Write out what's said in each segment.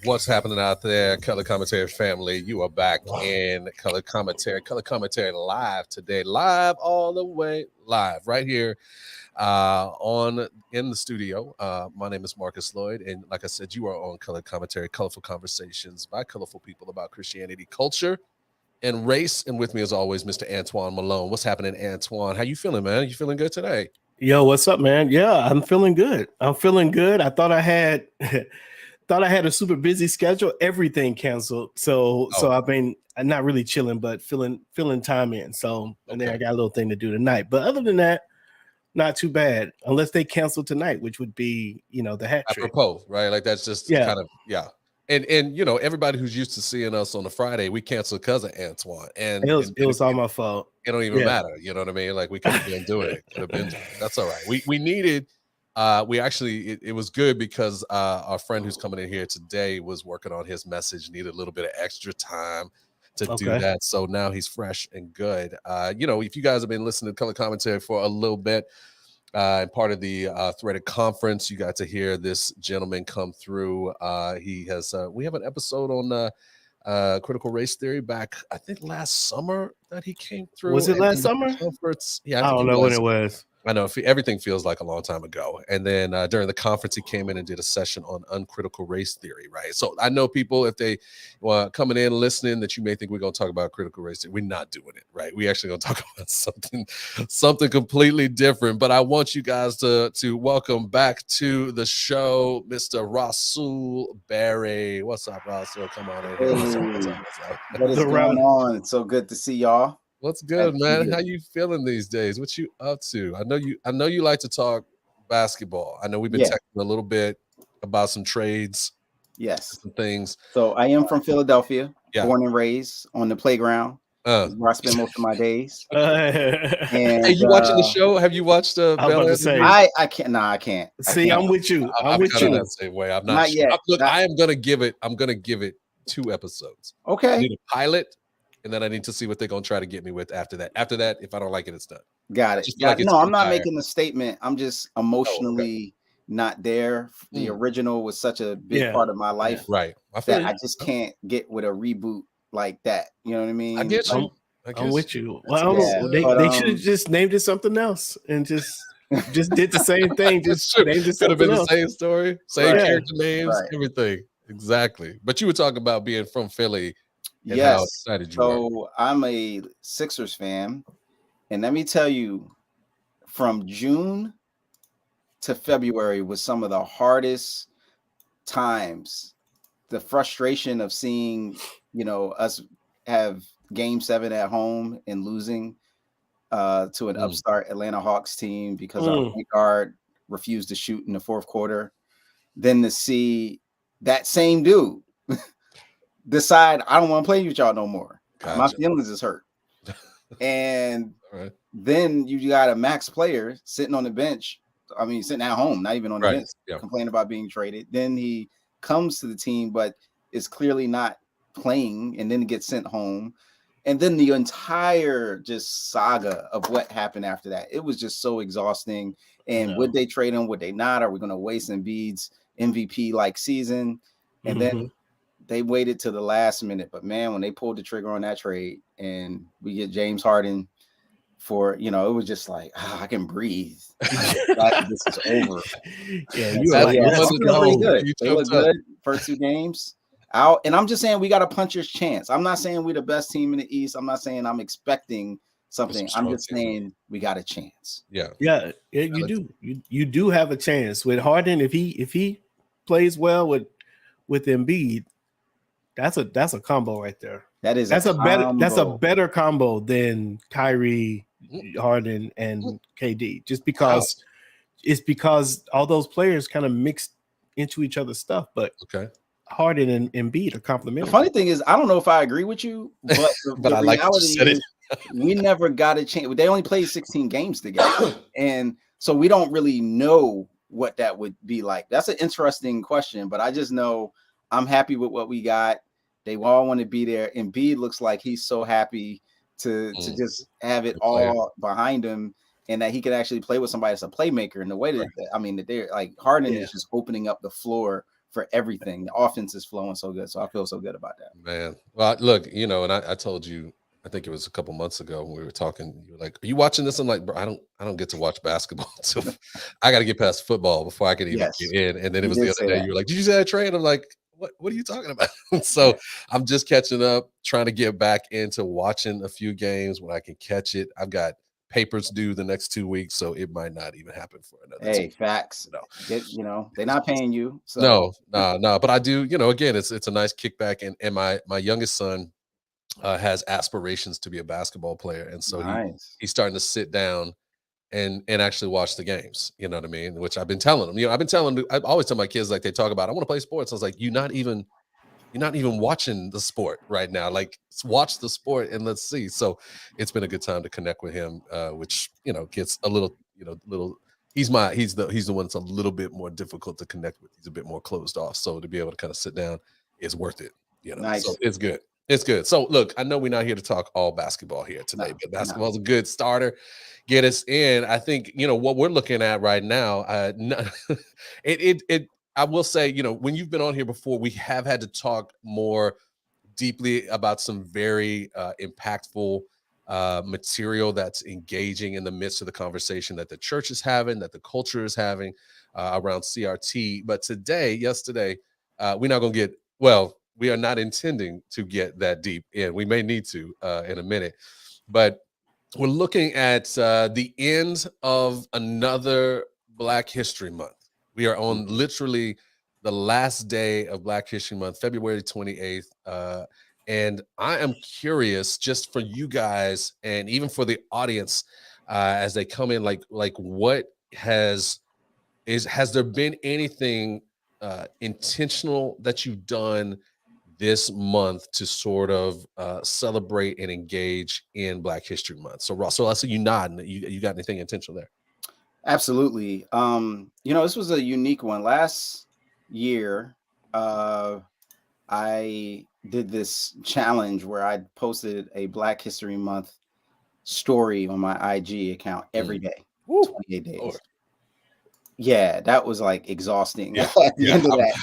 What's happening out there, Color Commentary family? You are back in Color Commentary live today, live all the way live right here in the studio. My name is Marcus Lloyd, and like I said, you are on Color Commentary, colorful conversations by colorful people about Christianity, culture, and race. And with me, as always, Mr. Antoine Malone. What's happening, Antoine? How you feeling, man? You feeling good today? Yo, what's up, man? Yeah, I'm feeling good. I thought I had a super busy schedule. Everything canceled. So I've been not really chilling, but filling time in. So and then I got a little thing to do tonight. But other than that, not too bad. Unless they cancel tonight, which would be, the hat trick. Apropos, right? Like that's just kind of And everybody who's used to seeing us on a Friday, we canceled because of Antoine. And it was all my fault. It don't even matter. You know what I mean? Like we could have been doing it. Could have been doing it. That's all right. We needed it was good because our friend who's coming in here today was working on his message, needed a little bit of extra time to do that. So now he's fresh and good. If you guys have been listening to Color Commentary for a little bit, and part of the threaded conference, you got to hear this gentleman come through. He has we have an episode on critical race theory back, I think last summer that he came through. Was it last summer? Conference? Yeah, I don't know when it was. I know everything feels like a long time ago. And then during the conference, he came in and did a session on uncritical race theory, right? So I know people, if they coming in listening, that you may think we're going to talk about critical race theory. We're not doing it, right? We actually going to talk about something completely different. But I want you guys to welcome back to the show, Mr. Rasool Berry. What's up, Rasool? Come on in. What's up? What is going on? It's so good to see y'all. What's good, man? How you feeling these days? What you up to? I know you like to talk basketball. I know we've been texting a little bit about some trades. Yes. Some things. So I am from Philadelphia, born and raised on the playground. Where I spend most of my days. And you watching the show? Have you watched I can't. No, I can't. See, I'm with you. I'm with you. That same way. I'm not sure. Yet. Look, I'm gonna give it 2 episodes. Okay. I need a pilot. And then I need to see what they're going to try to get me with after that. After that, if I don't like it, it's done. Got it. No, I'm not making a statement. I'm just emotionally not there. The original was such a big part of my life. Right. I just can't get with a reboot like that. You know what I mean? I get you. I'm with you. Well, they should have just named it something else and just did the same thing. Just named it something else. The same story, same character names, everything. Exactly. But you were talking about being from Philly. Yes. So I'm a Sixers fan. And let me tell you, from June to February was some of the hardest times. The frustration of seeing, us have Game 7 at home and losing to an upstart Atlanta Hawks team because our point guard refused to shoot in the fourth quarter. Then to see that same dude decide I don't want to play with y'all no more. Gotcha. My feelings is hurt. And then you got a max player sitting on the bench. I mean, sitting at home, not even on the bench, complaining about being traded. Then he comes to the team, but is clearly not playing, and then gets sent home. And then the entire just saga of what happened after that. It was just so exhausting. And would they trade him? Would they not? Are we going to waste Embiid's MVP-like season? And then they waited to the last minute, but man, when they pulled the trigger on that trade and we get James Harden for, it was just like, I can breathe. This is over. Yeah, pretty good. They look good first 2 games out. And I'm just saying we got a puncher's chance. I'm not saying we're the best team in the East. I'm not saying I'm expecting something. I'm just saying we got a chance. Yeah, you do. You do have a chance with Harden if he plays well with Embiid. That's a combo right there. That's a better combo than Kyrie, Harden, and KD. Just because it's because all those players kind of mixed into each other's stuff. But Harden and Embiid are complementary. The funny thing is, I don't know if I agree with you, but the I like reality is we never got a chance. They only played 16 games together, and so we don't really know what that would be like. That's an interesting question, but I just know I'm happy with what we got. They all want to be there. Embiid looks like he's so happy to just have it all behind him, and that he can actually play with somebody that's a playmaker in the way that that they're like Harden is just opening up the floor for everything. The offense is flowing so good. So I feel so good about that. Man. Well, look, you know, and I told you, I think it was a couple months ago when we were talking, you were like, are you watching this? I'm like, bro, I don't get to watch basketball. So I got to get past football before I can even get in. And then it was the other day, you were like, did you say that, Trey? And I'm like, what are you talking about? So I'm just catching up, trying to get back into watching a few games when I can catch it. I've got papers due the next 2 weeks, so it might not even happen for another. Hey, facts. You know, they're not paying you. So. No. But I do, you know, again, it's a nice kickback. And my youngest son has aspirations to be a basketball player, and so he's starting to sit down and actually watch the games. You know what I mean? Which I've been telling him. You know, I always tell my kids, like, they talk about, I want to play sports. I was like, you're not even watching the sport right now. Like, watch the sport and let's see. So it's been a good time to connect with him, which, you know, gets a little, he's the one that's a little bit more difficult to connect with. He's a bit more closed off. So to be able to kind of sit down is worth it. You know, nice. So it's good. It's good. So look, I know we're not here to talk all basketball here today, but basketball is a good starter. Get us in. I think, you know, what we're looking at right now, I will say, you know, when you've been on here before, we have had to talk more deeply about some very impactful material that's engaging in the midst of the conversation that the church is having, that the culture is having around CRT. But yesterday, we're not going to get, we are not intending to get that deep in. We may need to in a minute, but we're looking at the end of another Black History Month. We are on literally the last day of Black History Month, February 28th. And I am curious, just for you guys and even for the audience as they come in, like what has there been anything intentional that you've done this month to sort of celebrate and engage in Black History Month? So Rasool, I see you nodding. You got anything intentional there? Absolutely. You know, this was a unique one. Last year, I did this challenge where I posted a Black History Month story on my IG account every day, 28 days. Lord. Yeah, that was like exhausting. At the end of that,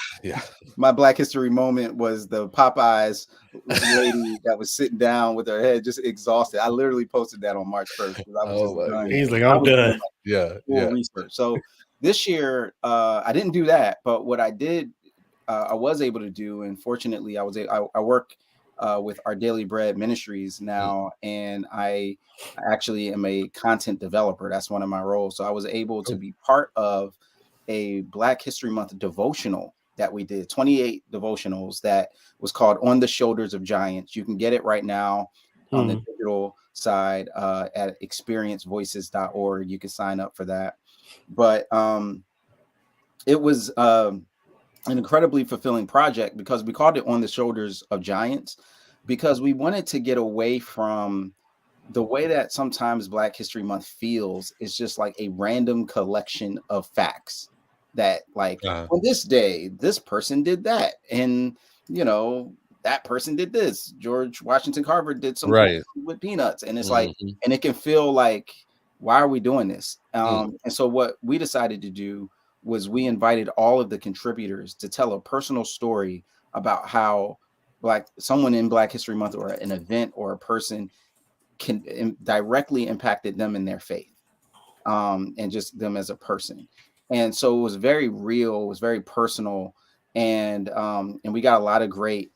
my Black History moment was the Popeyes lady that was sitting down with her head just exhausted. I literally posted that on March 1st because I was just done. He's like, I'm done. Research. So this year, I didn't do that, but what I did, I was able to do, and fortunately, I work with Our Daily Bread Ministries now, and I actually am a content developer. That's one of my roles. So I was able to be part of a Black History Month devotional that we did, 28 devotionals that was called On the Shoulders of Giants. You can get it right now on the digital side at experiencevoices.org. You can sign up for that. But it was an incredibly fulfilling project because we called it On the Shoulders of Giants, because we wanted to get away from the way that sometimes Black History Month feels is just like a random collection of facts that, like, on this day, this person did that. And, you know, that person did this. George Washington Carver did something with peanuts. And it's like, and it can feel like, why are we doing this? And so what we decided to do was we invited all of the contributors to tell a personal story about how someone in Black History Month or an event or a person can directly impacted them in their faith, and just them as a person. And so it was very real, it was very personal, and we got a lot of great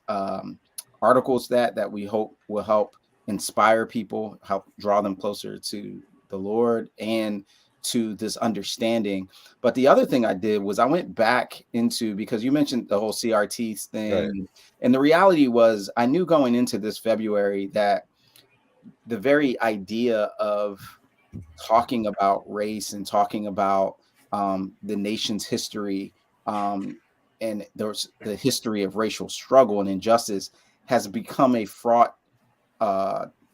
articles that we hope will help inspire people, help draw them closer to the Lord and to this understanding. But the other thing I did was I went back into, because you mentioned the whole CRT thing, and the reality was I knew going into this February that the very idea of talking about race and talking about the nation's history and there's the history of racial struggle and injustice has become a fraught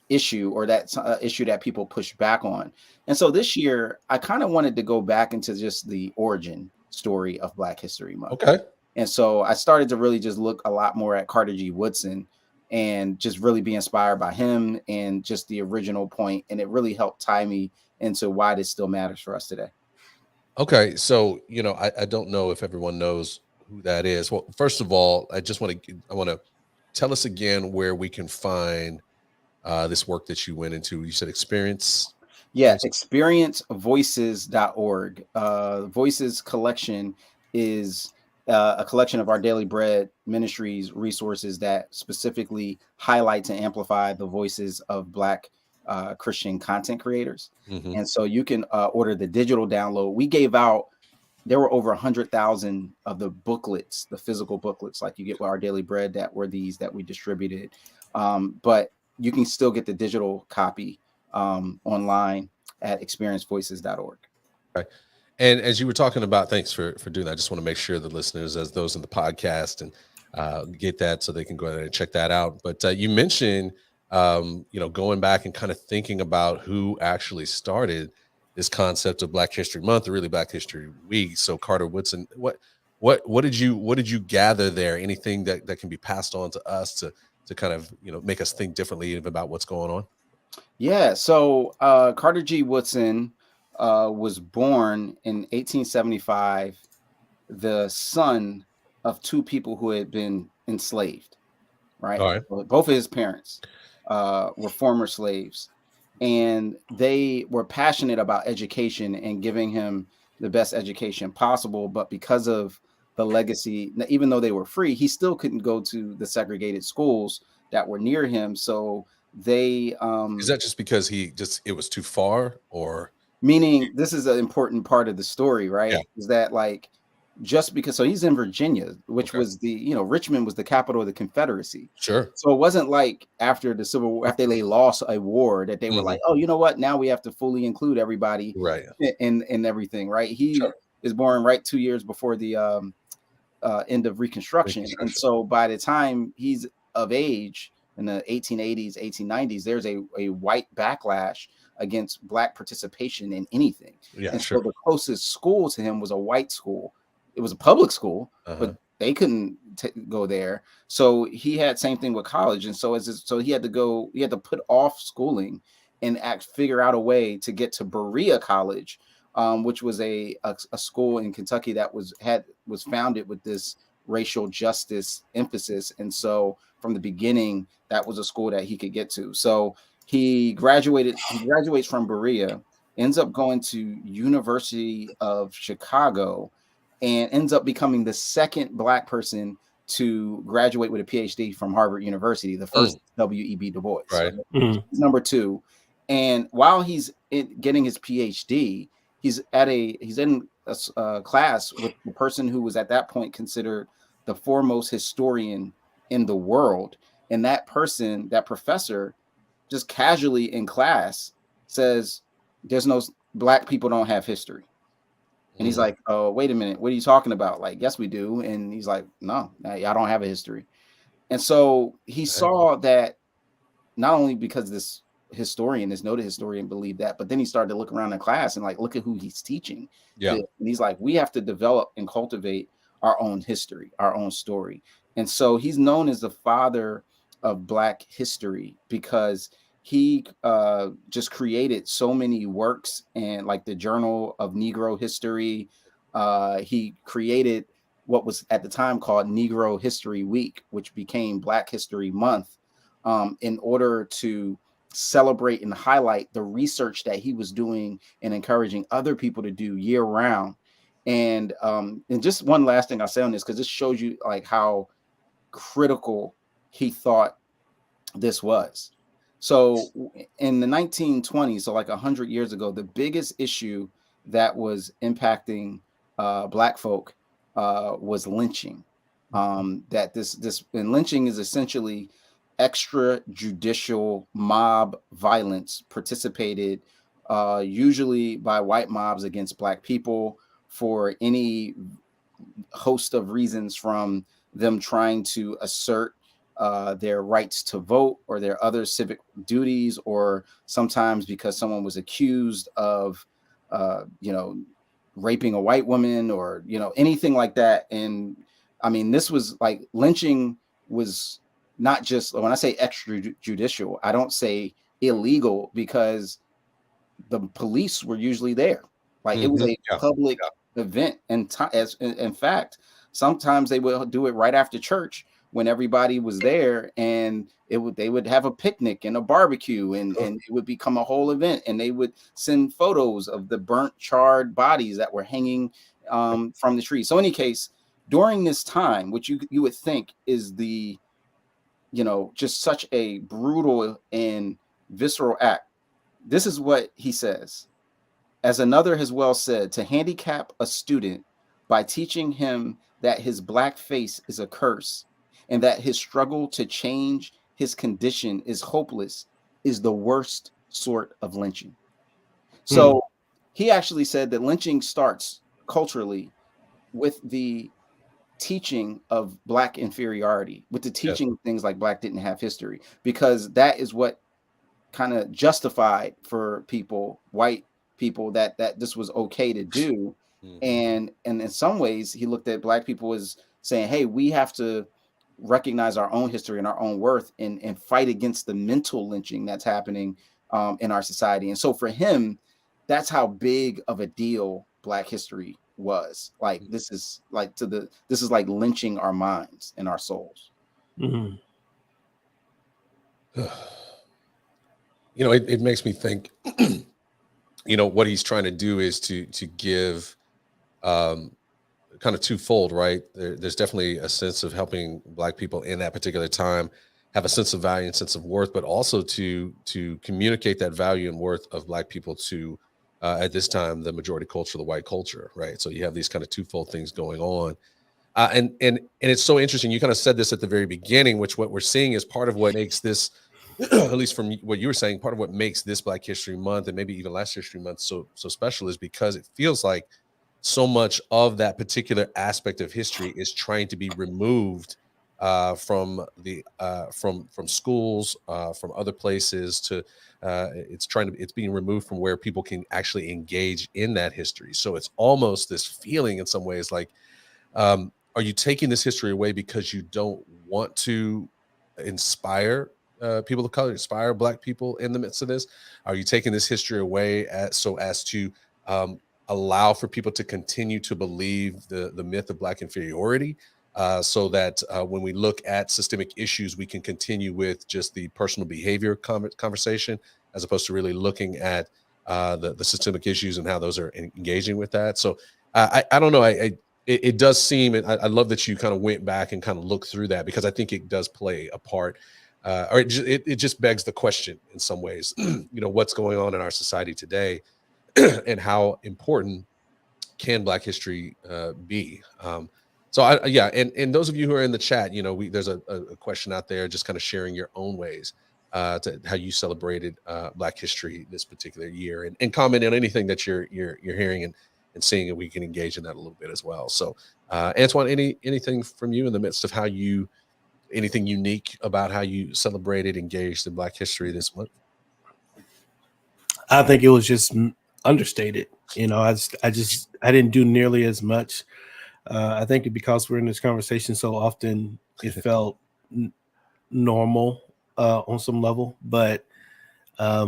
issue, or that's an issue that people push back on. And so this year, I kind of wanted to go back into just the origin story of Black History Month. Okay. And so I started to really just look a lot more at Carter G. Woodson and just really be inspired by him and just the original point. And it really helped tie me into why this still matters for us today. Okay. So, you know, I don't know if everyone knows who that is. Well, first of all, I want to tell us again where we can find this work that you went into. You said Experience. Yeah, experiencevoices.org. Voices collection is a collection of our Daily Bread Ministries resources that specifically highlight and amplify the voices of Black Christian content creators. Mm-hmm. And so you can order the digital download. We gave out, there were over 100,000 of the booklets, the physical booklets like you get with our Daily Bread that were these that we distributed. But you can still get the digital copy online at experiencevoices.org. Okay. And as you were talking about, thanks for doing that. I just want to make sure the listeners, as those in the podcast, and get that so they can go ahead and check that out. But you mentioned, going back and kind of thinking about who actually started this concept of Black History Month, or really Black History Week. So Carter Woodson, what did you gather there? Anything that can be passed on to us to kind of make us think differently about what's going on? Yeah. So Carter G. Woodson was born in 1875, the son of two people who had been enslaved. Right. All right. Both of his parents were former slaves, and they were passionate about education and giving him the best education possible. But because of the legacy, even though they were free, he still couldn't go to the segregated schools that were near him. So they is that just because it was too far, or meaning this is an important part of the story, right? Yeah. Is that like just because, so he's in Virginia, which was the, Richmond was the capital of the Confederacy. Sure. So it wasn't like after the Civil War, after they lost a war, that they were like, oh, you know what? Now we have to fully include everybody in everything, right? He is born right 2 years before the end of Reconstruction. And so by the time he's of age in the 1880s, 1890s, there's a white backlash against Black participation in anything. Yeah, and so the closest school to him was a white school. It was a public school, but they couldn't go there. So he had same thing with college. And so he had to put off schooling and figure out a way to get to Berea College, which was a school in Kentucky that was founded with this racial justice emphasis. And so from the beginning, that was a school that he could get to. So he graduates from Berea, ends up going to University of Chicago, and ends up becoming the second Black person to graduate with a PhD from Harvard University. The first W.E.B. Du Bois, right? So number two. And while he's getting his PhD, he's in a class with the person who was at that point considered the foremost historian in the world. And that professor, just casually in class says, "There's no Black people don't have history." And he's like, "Oh, wait a minute. What are you talking about?" Like, "Yes, we do." And he's like, "No, I don't have a history." And so he saw that not only because this noted historian believed that, but then he started to look around in class and like, look at who he's teaching. Yeah. And he's like, we have to develop and cultivate our own history, our own story. And so he's known as the father of Black history because he just created so many works, and like the Journal of Negro History. He created what was at the time called Negro History Week, which became Black History Month, in order to celebrate and highlight the research that he was doing and encouraging other people to do year round. And just one last thing I'll say on this, because this shows you like how critical he thought this was. So in the 1920s, so like 100 years ago, the biggest issue that was impacting Black folk was lynching. That this and lynching is essentially extrajudicial mob violence participated usually by white mobs against Black people for any host of reasons, from them trying to assert their rights to vote or their other civic duties, or sometimes because someone was accused of raping a white woman, or anything like that. And I mean, this was like, lynching was not just, when I say extrajudicial, I don't say illegal, because the police were usually there. Like it was a public event. And in fact, Sometimes they would do it right after church when everybody was there, and they would have a picnic and a barbecue, and it would become a whole event, and they would send photos of the burnt, charred bodies that were hanging from the tree. So in any case, during this time, which you would think is the, just such a brutal and visceral act, this is what he says. As another has well said, to handicap a student by teaching him that his black face is a curse and that his struggle to change his condition is hopeless is the worst sort of lynching. So he actually said that lynching starts culturally with the teaching of black inferiority, with the teaching things like black didn't have history, because that is what kind of justified for people, white people, that this was okay to do. And in some ways he looked at black people as saying, hey, we have to recognize our own history and our own worth, and fight against the mental lynching that's happening in our society. And so for him, that's how big of a deal Black history was. Like, this is like lynching our minds and our souls. Mm-hmm. It makes me think, what he's trying to do is to give kind of twofold, right? There's definitely a sense of helping Black people in that particular time have a sense of value and sense of worth, but also to communicate that value and worth of Black people to, at this time, the majority culture, the white culture, right? So you have these kind of twofold things going on. And it's so interesting. You kind of said this at the very beginning, which what we're seeing is part of what makes this, at least from what you were saying, part of what makes this Black History Month and maybe even last History Month so special is because it feels like so much of that particular aspect of history is trying to be removed from schools, from other places to it's being removed from where people can actually engage in that history. So it's almost this feeling in some ways like, are you taking this history away because you don't want to inspire people of color, inspire Black people in the midst of this? Are you taking this history away so as to allow for people to continue to believe the myth of Black inferiority, so that when we look at systemic issues, we can continue with just the personal behavior conversation, as opposed to really looking at the systemic issues and how those are engaging with that? So I don't know. It does seem, and I love that you kind of went back and kind of looked through that, because I think it does play a part, or it just begs the question in some ways, what's going on in our society today, and how important can Black history be? And those of you who are in the chat, there's a question out there, just kind of sharing your own ways to how you celebrated Black history this particular year, and comment on anything that you're hearing and seeing, and we can engage in that a little bit as well. So, Antoine, anything from you in the midst of anything unique about how you celebrated, engaged in Black history this month? I think it was just understated. I didn't do nearly as much. I think because we're in this conversation so often, it felt normal on some level, but I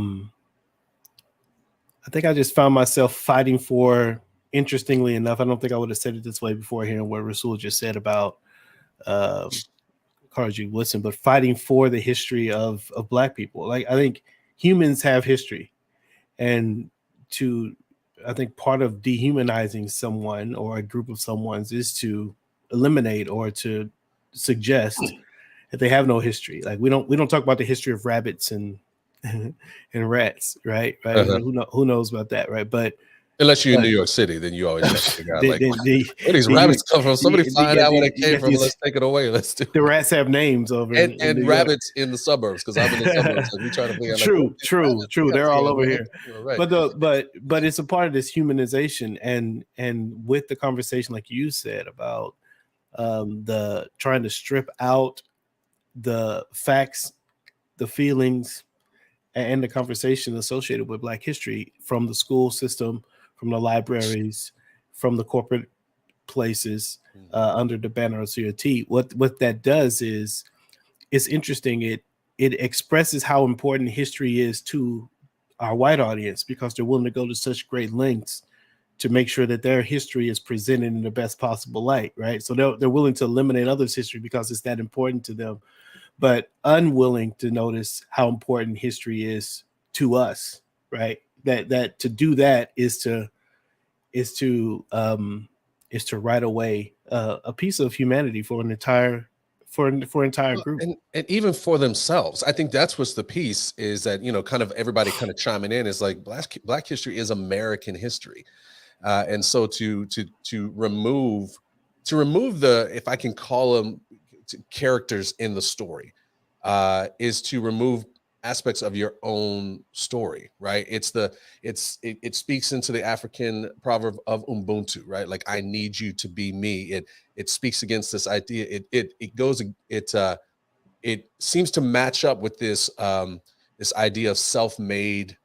think I just found myself fighting for, interestingly enough, I don't think I would have said it this way before hearing what Rasool just said about Carter G. Woodson, but fighting for the history of Black people. Like, I think humans have history, and I think part of dehumanizing someone or a group of someone's is to eliminate or to suggest that they have no history. Like, we don't talk about the history of rabbits and rats, right? Uh-huh. Who knows about that, right? But unless you're in New York City, then you always have to figure out where these rabbits come from. Somebody find out where they came from. Let's take it away. Let's do. The rats have names over and rabbits in the suburbs, because I'm in the suburbs. So we try to figure out. True. They're all over here. Right. But it's a part of this humanization, and with the conversation, like you said, about the trying to strip out the facts, the feelings, and the conversation associated with Black history from the school system, from the libraries, from the corporate places, under the banner of CRT. What that does is, it's interesting. It expresses how important history is to our white audience, because they're willing to go to such great lengths to make sure that their history is presented in the best possible light, right? So they're willing to eliminate others' history because it's that important to them, but unwilling to notice how important history is to us, right? That to do that is to write away a piece of humanity for an entire group, and even for themselves. I think that's what's the piece, is that, you know, kind of everybody kind of chiming in is like, black history is American history, and so to remove the, if I can call them characters in the story, is to remove aspects of your own story, right? It speaks into the African proverb of Ubuntu, right? Like, I need you to be me. It speaks against this idea. It seems to match up with this this idea of self-made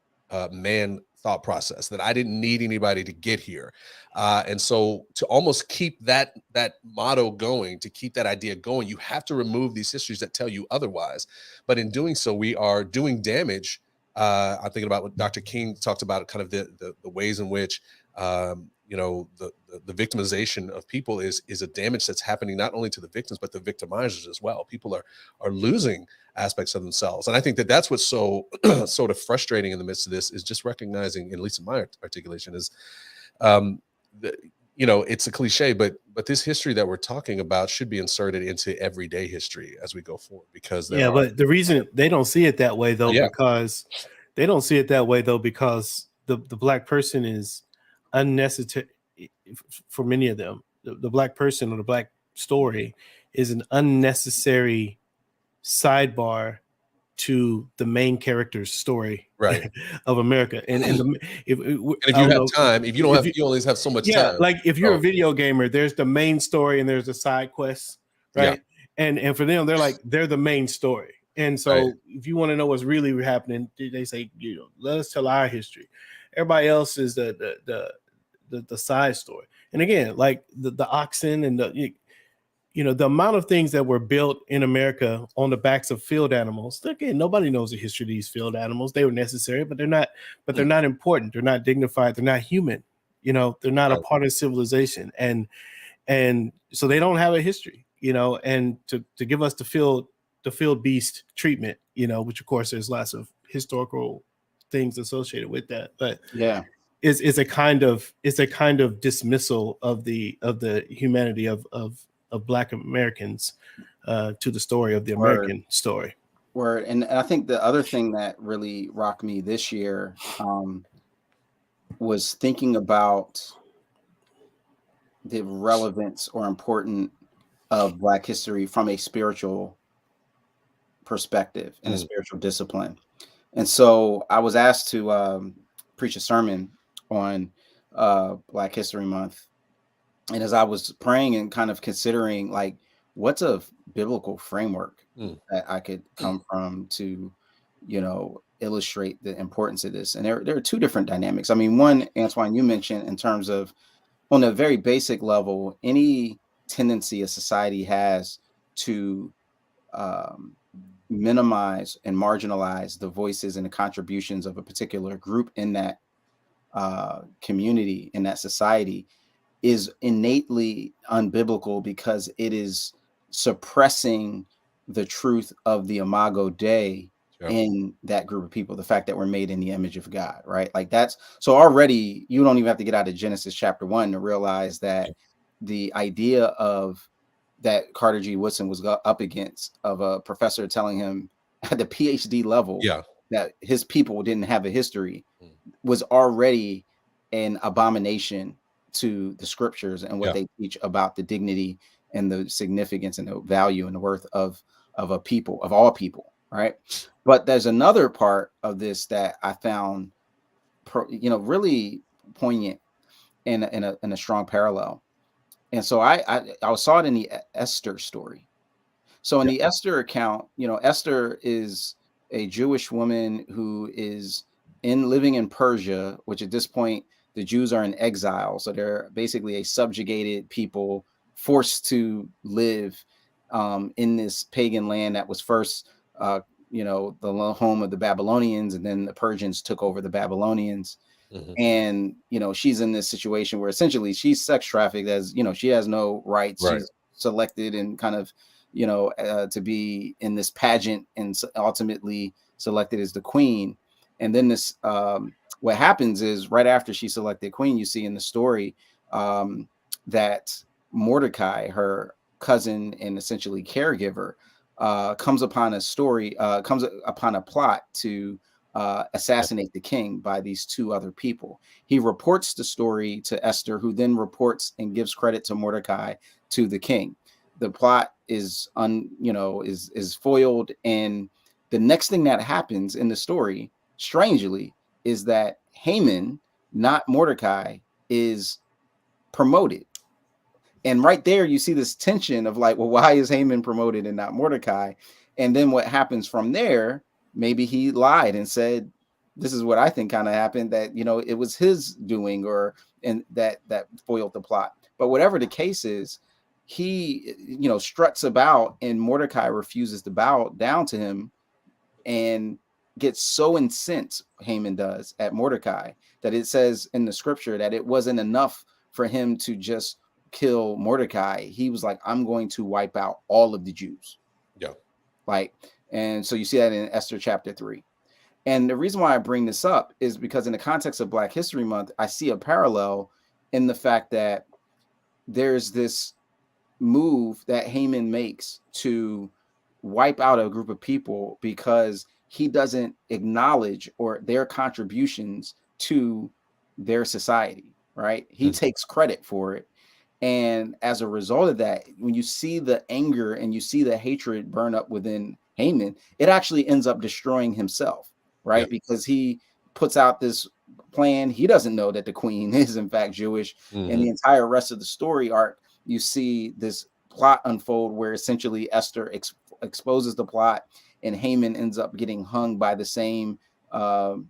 man thought process, that I didn't need anybody to get here. And so to almost keep that motto going, to keep that idea going, you have to remove these histories that tell you otherwise. But in doing so, we are doing damage. I'm thinking about what Dr. King talked about, kind of the ways in which you know, the victimization of people is a damage that's happening not only to the victims, but the victimizers as well. People are losing aspects of themselves. And I think that that's what's so sort of frustrating in the midst of this, is just recognizing, at least in my articulation, is you know, it's a cliche, but this history that we're talking about should be inserted into everyday history as we go forward, because but the reason they don't see it that way though, because the black person is unnecessary for many of them. The black person or the black story is an unnecessary sidebar to the main character's story, right, of America. And if you have time, if you don't have, you only have so much time. Like if you're a video gamer, there's the main story and there's the side quests, right? And for them, they're the main story. And so if you want to know what's really happening, they say, you know, let us tell our history. Everybody else is the side story. And again, like the oxen and the amount of things that were built in America on the backs of field animals. Again, nobody knows the history of these field animals. They were necessary, but they're not important. They're not dignified. They're not human. You know, they're not a part of civilization. And so they don't have a history, you know, and to give us the field beast treatment, you know, which of course there's lots of historical things associated with that. But it's a kind of dismissal of the humanity of Black Americans to the story of the American story. Word. And I think the other thing that really rocked me this year was thinking about the relevance or importance of Black history from a spiritual perspective and a spiritual discipline. And so I was asked to preach a sermon on Black History Month. And as I was praying and kind of considering, like, what's a biblical framework that I could come from to, you know, illustrate the importance of this. And there are two different dynamics. I mean, one, Antoine, you mentioned in terms of, on a very basic level, any tendency a society has to minimize and marginalize the voices and the contributions of a particular group in that community, in that society, is innately unbiblical, because it is suppressing the truth of the Imago Dei in that group of people, the fact that we're made in the image of God, right? Like that's, so already you don't even have to get out of Genesis chapter 1 to realize that the idea of that Carter G. Woodson was up against, of a professor telling him at the PhD level that his people didn't have a history, was already an abomination to the scriptures and what they teach about the dignity and the significance and the value and the worth of a people, of all people, right? But there's another part of this that I found, really poignant in a strong parallel. And so I saw it in the Esther story. So in the Esther account, Esther is a Jewish woman who is living in Persia, which at this point the Jews are in exile. So they're basically a subjugated people forced to live in this pagan land that was first the home of the Babylonians, and then the Persians took over the Babylonians. Mm-hmm. And, she's in this situation where essentially she's sex trafficked, as, she has no rights. Right. She's selected and kind of, to be in this pageant and ultimately selected as the queen. And then this, what happens is right after she's selected queen, you see in the story that Mordecai, her cousin and essentially caregiver, comes upon a plot to assassinate the king by these two other people. He reports the story to Esther, who then reports and gives credit to Mordecai to the king. The plot is foiled, and the next thing that happens in the story, strangely, is that Haman, not Mordecai, is promoted. And right there, you see this tension of like, well, why is Haman promoted and not Mordecai? And then what happens from there? Maybe he lied and said, this is what I think kind of happened, that, it was his doing, and that foiled the plot. But whatever the case is, he, struts about, and Mordecai refuses to bow down to him and gets so incensed, Haman does, at Mordecai, that it says in the scripture that it wasn't enough for him to just kill Mordecai. He was like, I'm going to wipe out all of the Jews. Yeah. And so you see that in Esther chapter 3. And the reason why I bring this up is because in the context of Black History Month, I see a parallel in the fact that there's this move that Haman makes to wipe out a group of people because he doesn't acknowledge or their contributions to their society, right? He takes credit for it. And as a result of that, when you see the anger and you see the hatred burn up within Haman, it actually ends up destroying himself, right? Yeah. Because he puts out this plan. He doesn't know that the queen is in fact Jewish. Mm-hmm. And the entire rest of the story arc, you see this plot unfold where essentially Esther exposes the plot, and Haman ends up getting hung by the same, gallows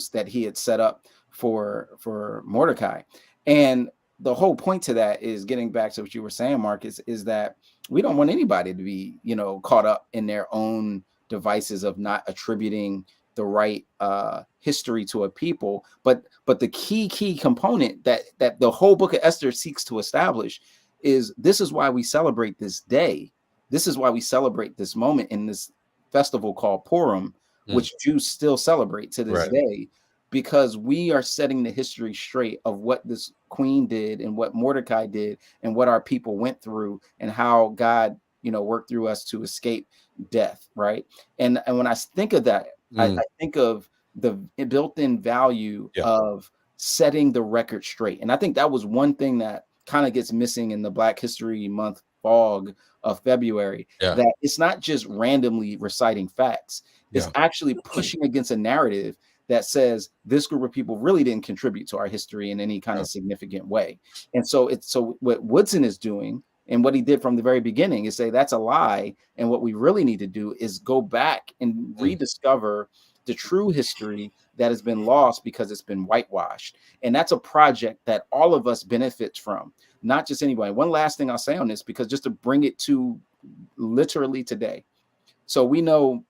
that he had set up for Mordecai. And the whole point to that is getting back to what you were saying, Marcus, is that we don't want anybody to be, caught up in their own devices of not attributing the right history to a people. But the key component that the whole book of Esther seeks to establish is this is why we celebrate this day. This is why we celebrate this moment in this festival called Purim, which Jews still celebrate to this day, because we are setting the history straight of what this queen did and what Mordecai did and what our people went through and how God, worked through us to escape death, right? And when I think of that, I think of the built-in value of setting the record straight. And I think that was one thing that kind of gets missing in the Black History Month fog of February, that it's not just randomly reciting facts. It's actually pushing against a narrative that says this group of people really didn't contribute to our history in any kind of significant way. And so what Woodson is doing, and what he did from the very beginning, is say that's a lie. And what we really need to do is go back and rediscover the true history that has been lost because it's been whitewashed. And that's a project that all of us benefit from, not just anybody. One last thing I'll say on this, because just to bring it to literally today. So we know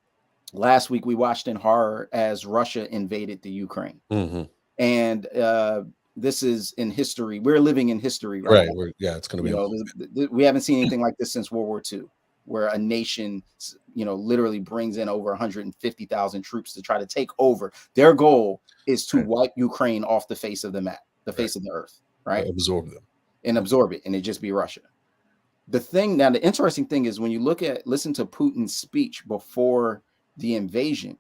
last week we watched in horror as Russia invaded the Ukraine. Mm-hmm. And this is in history. We're living in history right now. It's going to be. We haven't seen anything like this since World War II, where a nation, literally brings in over 150,000 troops to try to take over. Their goal is to wipe Ukraine off the face of the map, the face of the earth, right? Absorb them. And absorb it, and it just be Russia. The interesting thing is when you listen to Putin's speech before the invasion,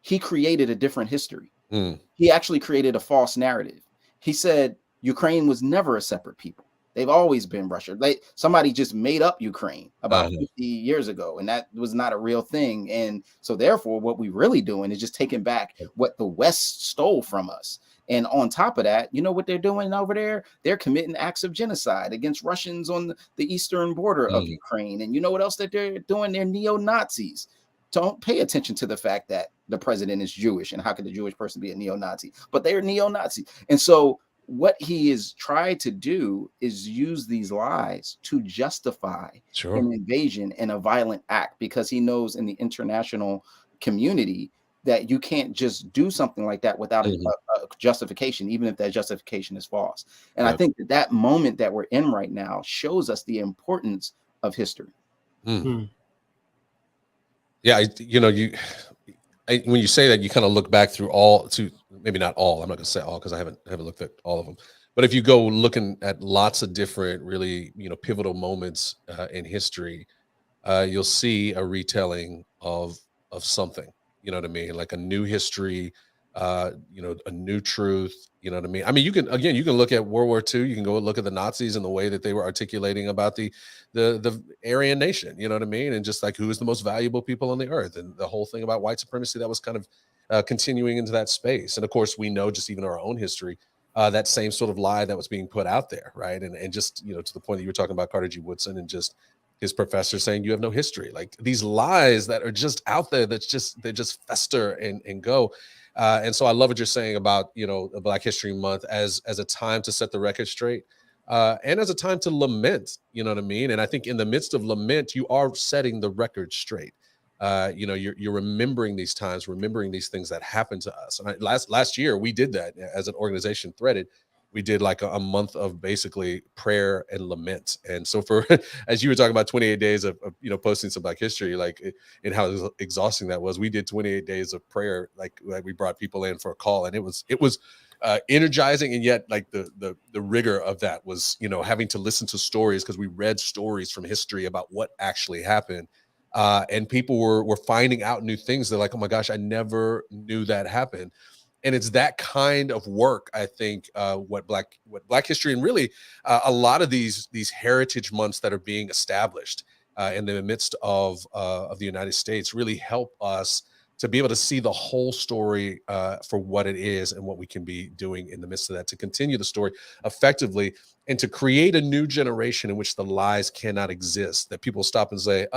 he created a different history. He actually created a false narrative. He said Ukraine was never a separate people. They've always been Russia. Somebody just made up Ukraine about 50 years ago, and that was not a real thing. And so therefore, what we're really doing is just taking back what the West stole from us. And on top of that, you know what they're doing over there? They're committing acts of genocide against Russians on the eastern border of Ukraine. And you know what else that they're doing? They're neo-Nazis. Don't pay attention to the fact that the president is Jewish, and how could a Jewish person be a neo-Nazi? But they're neo-Nazis. And so what he is trying to do is use these lies to justify an invasion and a violent act, because he knows in the international community that you can't just do something like that without a justification, even if that justification is false. And I think that moment that we're in right now shows us the importance of history. Yeah, when you say that, you kind of look back through maybe not all. I'm not going to say all because I haven't looked at all of them. But if you go looking at lots of different, really, pivotal moments in history, you'll see a retelling of something. You know what I mean? Like a new history, a new truth. You know what I mean? I mean, you can look at World War II. You can go look at the Nazis and the way that they were articulating about the Aryan nation. You know what I mean? And just like who is the most valuable people on the earth, and the whole thing about white supremacy that was kind of continuing into that space. And of course, we know just even our own history, that same sort of lie that was being put out there, right? And just to the point that you were talking about Carter G. Woodson and just his professor saying you have no history, like these lies that are just out there they just fester and go. And so I love what you're saying about Black History Month as a time to set the record straight, and as a time to lament. You know what I mean? And I think in the midst of lament, you are setting the record straight. You're remembering these times, remembering these things that happened to us. And last year we did that as an organization, Threaded. We did like a month of basically prayer and lament. And so as you were talking about 28 days of posting some Black history, like, and how exhausting that was, we did 28 days of prayer. Like we brought people in for a call, and it was energizing. And yet like the rigor of that was, having to listen to stories, because we read stories from history about what actually happened. And people were finding out new things. They're like, oh my gosh, I never knew that happened. And it's that kind of work, I think, what Black history, and really a lot of these heritage months that are being established in the midst of the United States really help us to be able to see the whole story for what it is and what we can be doing in the midst of that, to continue the story effectively and to create a new generation in which the lies cannot exist, that people stop and say,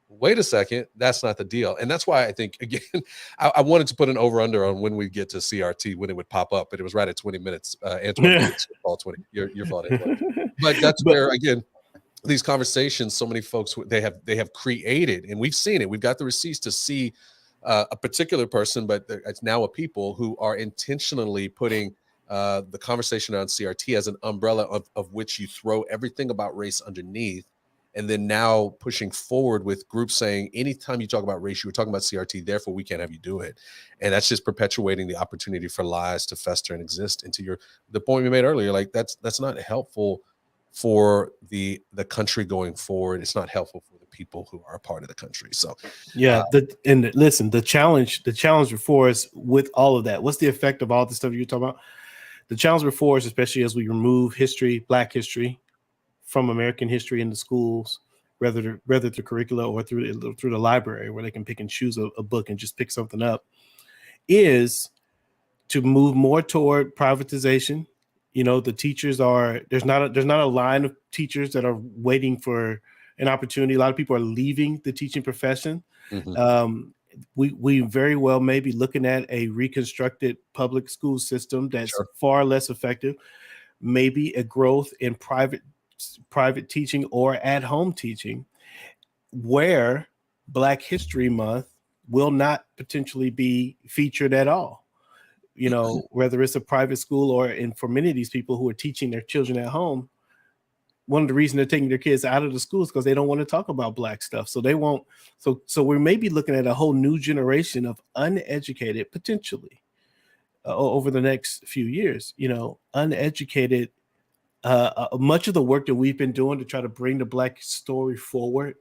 wait a second, that's not the deal. And that's why I think, again, I wanted to put an over-under on when we get to CRT, when it would pop up, but it was right at 20 minutes. Antoine, fault 20. Your fault, Antoine. But that's where, again, these conversations, so many folks, they have created, and we've seen it. We've got the receipts to see a particular person, but it's now a people who are intentionally putting the conversation around CRT as an umbrella of which you throw everything about race underneath. And then now pushing forward with groups saying, anytime you talk about race, you were talking about CRT, therefore we can't have you do it. And that's just perpetuating the opportunity for lies to fester and exist into the point we made earlier. Like that's not helpful for the country going forward. It's not helpful for the people who are a part of the country. So listen, the challenge before us with all of that, what's the effect of all the stuff you're talking about? The challenge before us, especially as we remove history, Black history, from American history in the schools, whether through curricula or through the library, where they can pick and choose a book and just pick something up, is to move more toward privatization. The teachers there's not a line of teachers that are waiting for an opportunity. A lot of people are leaving the teaching profession. Mm-hmm. We very well may be looking at a reconstructed public school system that's far less effective, maybe a growth in private teaching or at-home teaching, where Black History Month will not potentially be featured at all. Whether it's a private school and for many of these people who are teaching their children at home, one of the reasons they're taking their kids out of the schools because they don't want to talk about Black stuff. So they won't. So we may be looking at a whole new generation of uneducated, potentially, over the next few years, uneducated. Much of the work that we've been doing to try to bring the Black story forward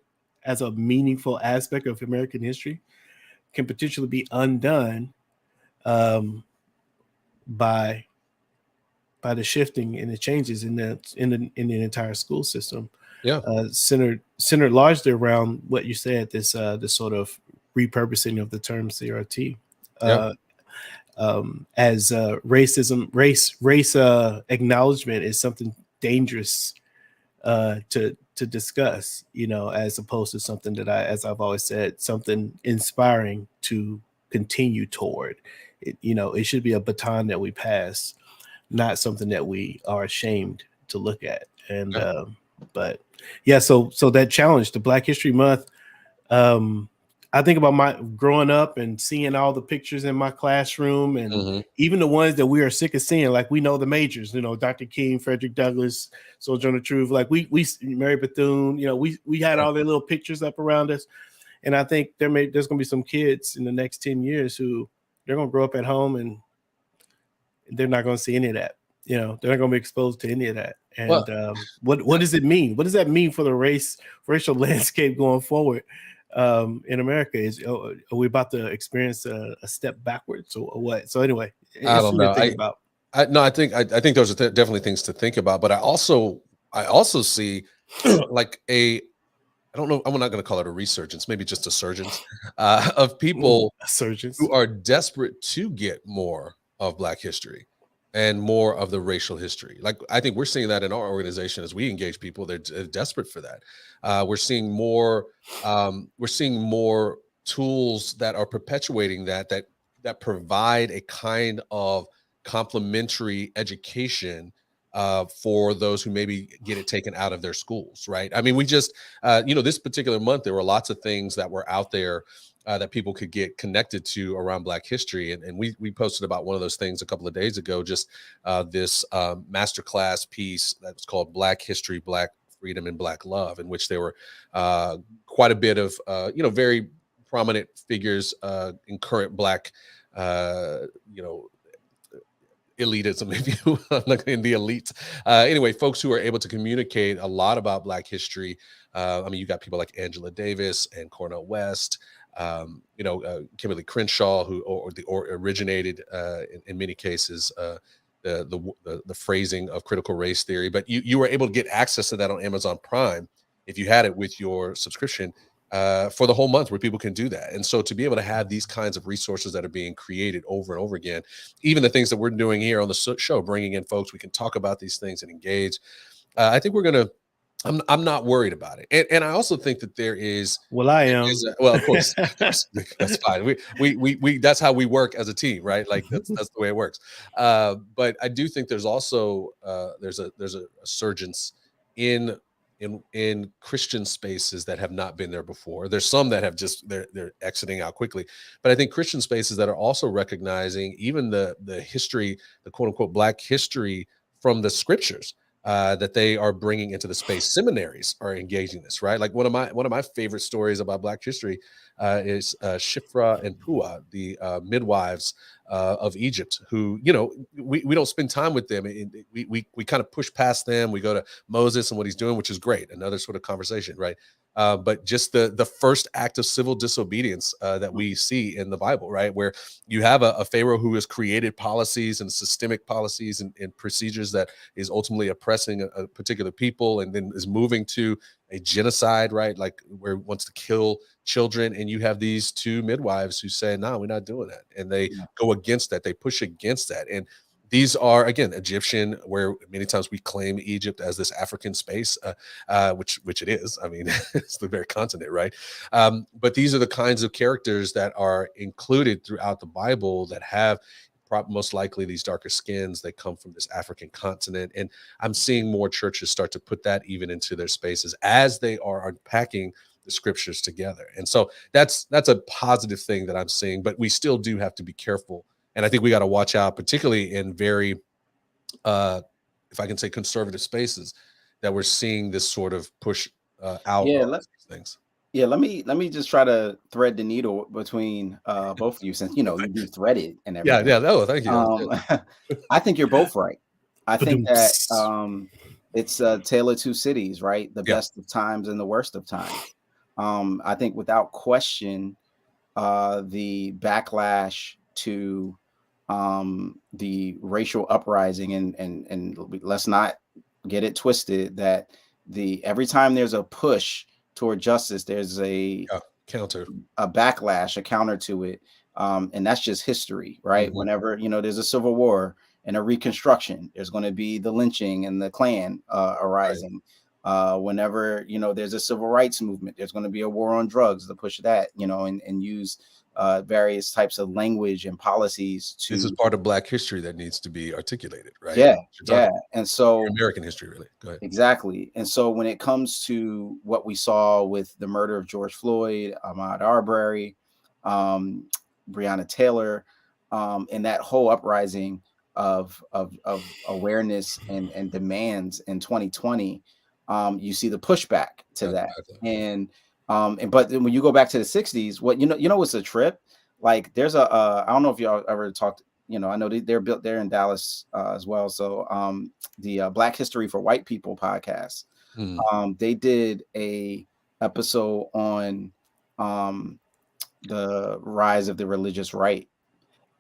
as a meaningful aspect of American history can potentially be undone by the shifting and the changes in the entire school system. Yeah, centered largely around what you said, this sort of repurposing of the term CRT. As race acknowledgement is something dangerous to discuss, as opposed to something that as I've always said, something inspiring to continue toward. It should be a baton that we pass. not something that we are ashamed to look at. And but yeah, so that challenge, the Black History Month. I think about my growing up and seeing all the pictures in my classroom, and even the ones that we are sick of seeing, like we know the majors, Dr. King, Frederick Douglass, Sojourner Truth, like we Mary Bethune, we had all their little pictures up around us. And I think there's going to be some kids in the next 10 years who they're going to grow up at home and they're not going to see any of that. They're not going to be exposed to any of that. And what does it mean? What does that mean for the racial landscape going forward? In America, are we about to experience a step backwards or what? So anyway, I don't know. I think those are definitely things to think about. But I also see like I don't know. I'm not going to call it a resurgence, maybe just a surgence of people who are desperate to get more of Black history and more of the racial history. Like, I think we're seeing that in our organization as we engage people. They're desperate for that. We're seeing more tools that are perpetuating that provide a kind of complementary education for those who maybe get it taken out of their schools, right? I mean, we just, this particular month, there were lots of things that were out there that people could get connected to around Black history. And we posted about one of those things a couple of days ago, just this masterclass piece that was called Black History, Black Freedom, and Black Love, in which there were quite a bit of, very prominent figures in current Black, elitism, if you in the elites. Anyway, folks who are able to communicate a lot about Black history. You got people like Angela Davis and Cornel West, Kimberly Crenshaw, who originated in many cases the phrasing of critical race theory. But you were able to get access to that on Amazon Prime if you had it with your subscription for the whole month, where people can do that. And so to be able to have these kinds of resources that are being created over and over again, even the things that we're doing here on the show, bringing in folks, we can talk about these things and engage. I think I'm not worried about it. And I also think that there is, I am. Of course, that's fine. We that's how we work as a team, right? Like that's the way it works. But I do think there's also there's a surgence in Christian spaces that have not been there before. There's some that have they're exiting out quickly, but I think Christian spaces that are also recognizing even the history, the quote unquote Black history from the scriptures that they are bringing into the space. Seminaries are engaging this, right? Like one of my favorite stories about Black history is Shifra and Pua, the midwives of Egypt, who, we don't spend time with them. We kind of push past them. We go to Moses and what he's doing, which is great. Another sort of conversation, right? But just the first act of civil disobedience that we see in the Bible, right? Where you have a Pharaoh who has created policies and systemic policies and procedures that is ultimately oppressing a particular people, and then is moving to a genocide, right? Like where he wants to kill children. And you have these two midwives who say, no, we're not doing that. And they go against that. They push against that. And these are, again, Egyptian, where many times we claim Egypt as this African space, which it is. I mean, it's the very continent, right? But these are the kinds of characters that are included throughout the Bible that have most likely these darker skins. They come from this African continent. And I'm seeing more churches start to put that even into their spaces as they are unpacking the scriptures together. And so that's a positive thing that I'm seeing, but we still do have to be careful. And I think we got to watch out, particularly in very, if I can say, conservative spaces, that we're seeing this sort of push out of things. Yeah, let me just try to thread the needle between both of you, since you do thread it and everything. Yeah. Oh, thank you. I think you're both right. I think that it's a tale of two cities, right? The best of times and the worst of times. I think without question, the backlash to the racial uprising, and let's not get it twisted, that every time there's a push toward justice, there's a backlash, a counter to it, and that's just history, right? Mm-hmm. Whenever there's a civil war and a reconstruction, there's going to be the lynching and the Klan arising. Right. Whenever there's a civil rights movement, there's going to be a war on drugs to push that, and use various types of language and policies to. This is part of Black history that needs to be articulated, right? Yeah, and so American history, really. Go ahead. Exactly. And so when it comes to what we saw with the murder of George Floyd, Ahmaud Arbery, Breonna Taylor, and that whole uprising of awareness and demands in 2020, you see the pushback to that. And but when you go back to the 60s, what you know what's a trip? Like there's I don't know if y'all ever talked, I know they're built there in Dallas as well. So the Black History for White People podcast, they did a episode on the rise of the religious right.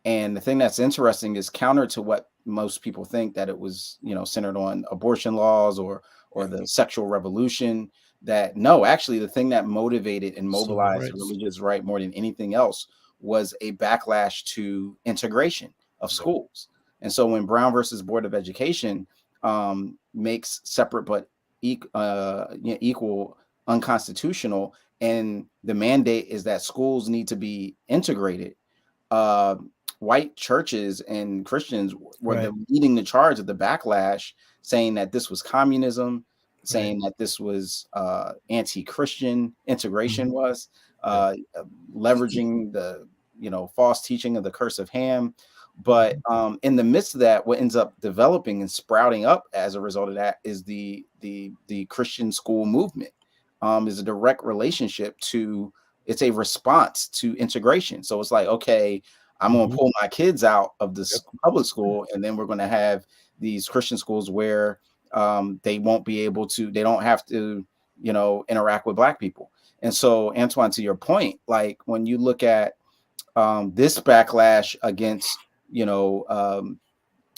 And the thing that's interesting is counter to what most people think, that it was, centered on abortion laws or the sexual revolution. That no, actually, the thing that motivated and mobilized the religious right more than anything else was a backlash to integration of schools. And so when Brown versus Board of Education makes separate but equal unconstitutional, and the mandate is that schools need to be integrated, white churches and Christians were leading the charge of the backlash, saying that this was communism, saying that this was anti-Christian integration, was leveraging the false teaching of the curse of Ham. But in the midst of that, what ends up developing and sprouting up as a result of that is the Christian school movement. Is a direct relationship to, it's a response to integration. So it's like, okay, I'm going to pull my kids out of this public school, and then we're going to have these Christian schools where they won't be able to, they don't have to, interact with Black people. And so, Antoine, to your point, like when you look at this backlash against,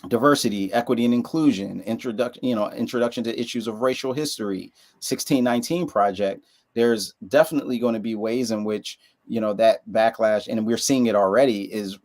diversity, equity, and inclusion, introduction to issues of racial history, 1619 Project, there's definitely going to be ways in which, that backlash, and we're seeing it already, is,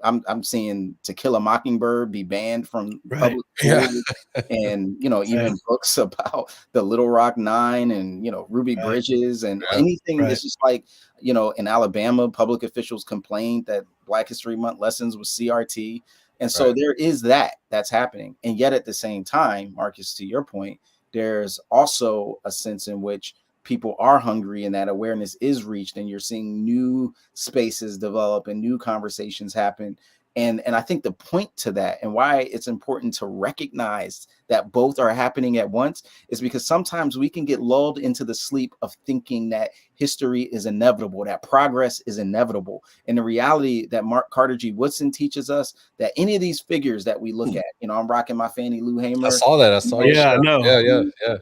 I'm seeing To Kill a Mockingbird be banned from public schools, and, even books about the Little Rock Nine and, Ruby Bridges and anything that's just like, in Alabama, public officials complained that Black History Month lessons was CRT. And so there is that's happening. And yet at the same time, Marcus, to your point, there's also a sense in which people are hungry and that awareness is reached, and you're seeing new spaces develop and new conversations happen. And I think the point to that, and why it's important to recognize that both are happening at once, is because sometimes we can get lulled into the sleep of thinking that history is inevitable, that progress is inevitable. And the reality that Carter G. Woodson teaches us, that any of these figures that we look at, I'm rocking my Fannie Lou Hamer. I saw that. Yeah, I know.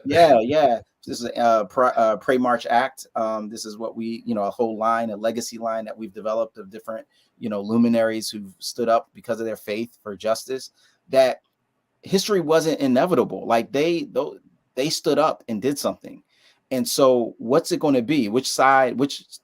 Yeah. This is a Pre-March Act. This is what we, a whole line, a legacy line that we've developed of different, luminaries who've stood up because of their faith for justice, that history wasn't inevitable. Like they stood up and did something. And so what's it going to be? Which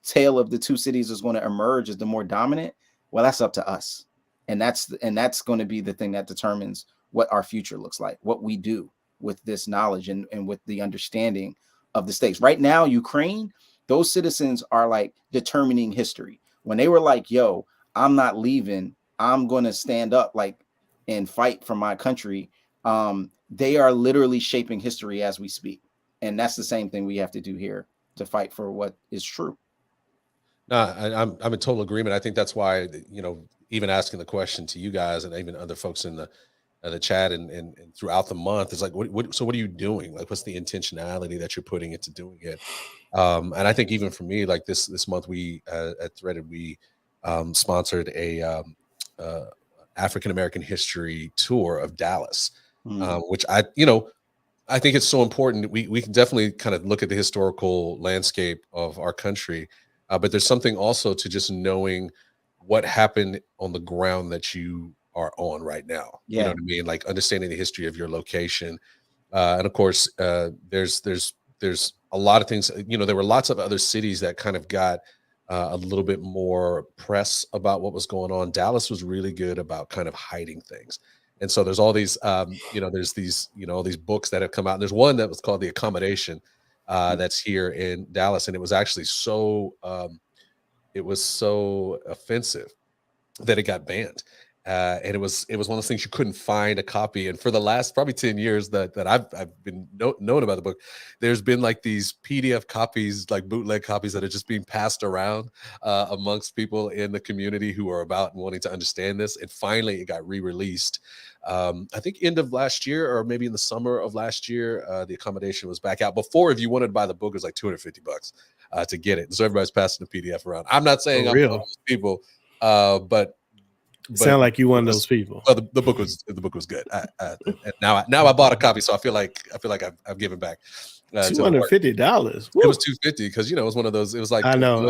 tale of the two cities is going to emerge as the more dominant? Well, that's up to us. And that's going to be the thing that determines what our future looks like, what we do with this knowledge and with the understanding of the stakes. Right now, Ukraine, those citizens are like determining history. When they were like, yo, I'm not leaving, I'm going to stand up and fight for my country. They are literally shaping history as we speak. And that's the same thing we have to do here to fight for what is true. No, I'm in total agreement. I think that's why, even asking the question to you guys and even other folks in the chat and throughout the month is like, so what are you doing? Like, what's the intentionality that you're putting into doing it? And I think even for me, like this month, we at Threaded, we sponsored a African American history tour of Dallas, which I think it's so important. We can definitely kind of look at the historical landscape of our country, but there's something also to just knowing what happened on the ground that you are on right now. You know what I mean? Like understanding the history of your location. And of course, there's a lot of things, there were lots of other cities that kind of got a little bit more press about what was going on. Dallas was really good about kind of hiding things. And so there's all these, there's these, all these books that have come out. And there's one that was called The Accommodation that's here in Dallas. And it was actually so, it was so offensive that it got banned. And it was one of those things you couldn't find a copy. And for the last probably 10 years that I've been known about the book, there's been like these PDF copies, like bootleg copies that are just being passed around amongst people in the community who are about and wanting to understand this. And finally, it got re-released. I think end of last year, or maybe in the summer of last year, the accommodation was back out. Before, if you wanted to buy the book, it was like $250 to get it. So everybody's passing the PDF around. I'm not saying I'm one of those people, but sound like you one of those people. Well, the book was good. And now I bought a copy, so I feel like I've given back. $250. It was $250 because it was one of those. It was like I know.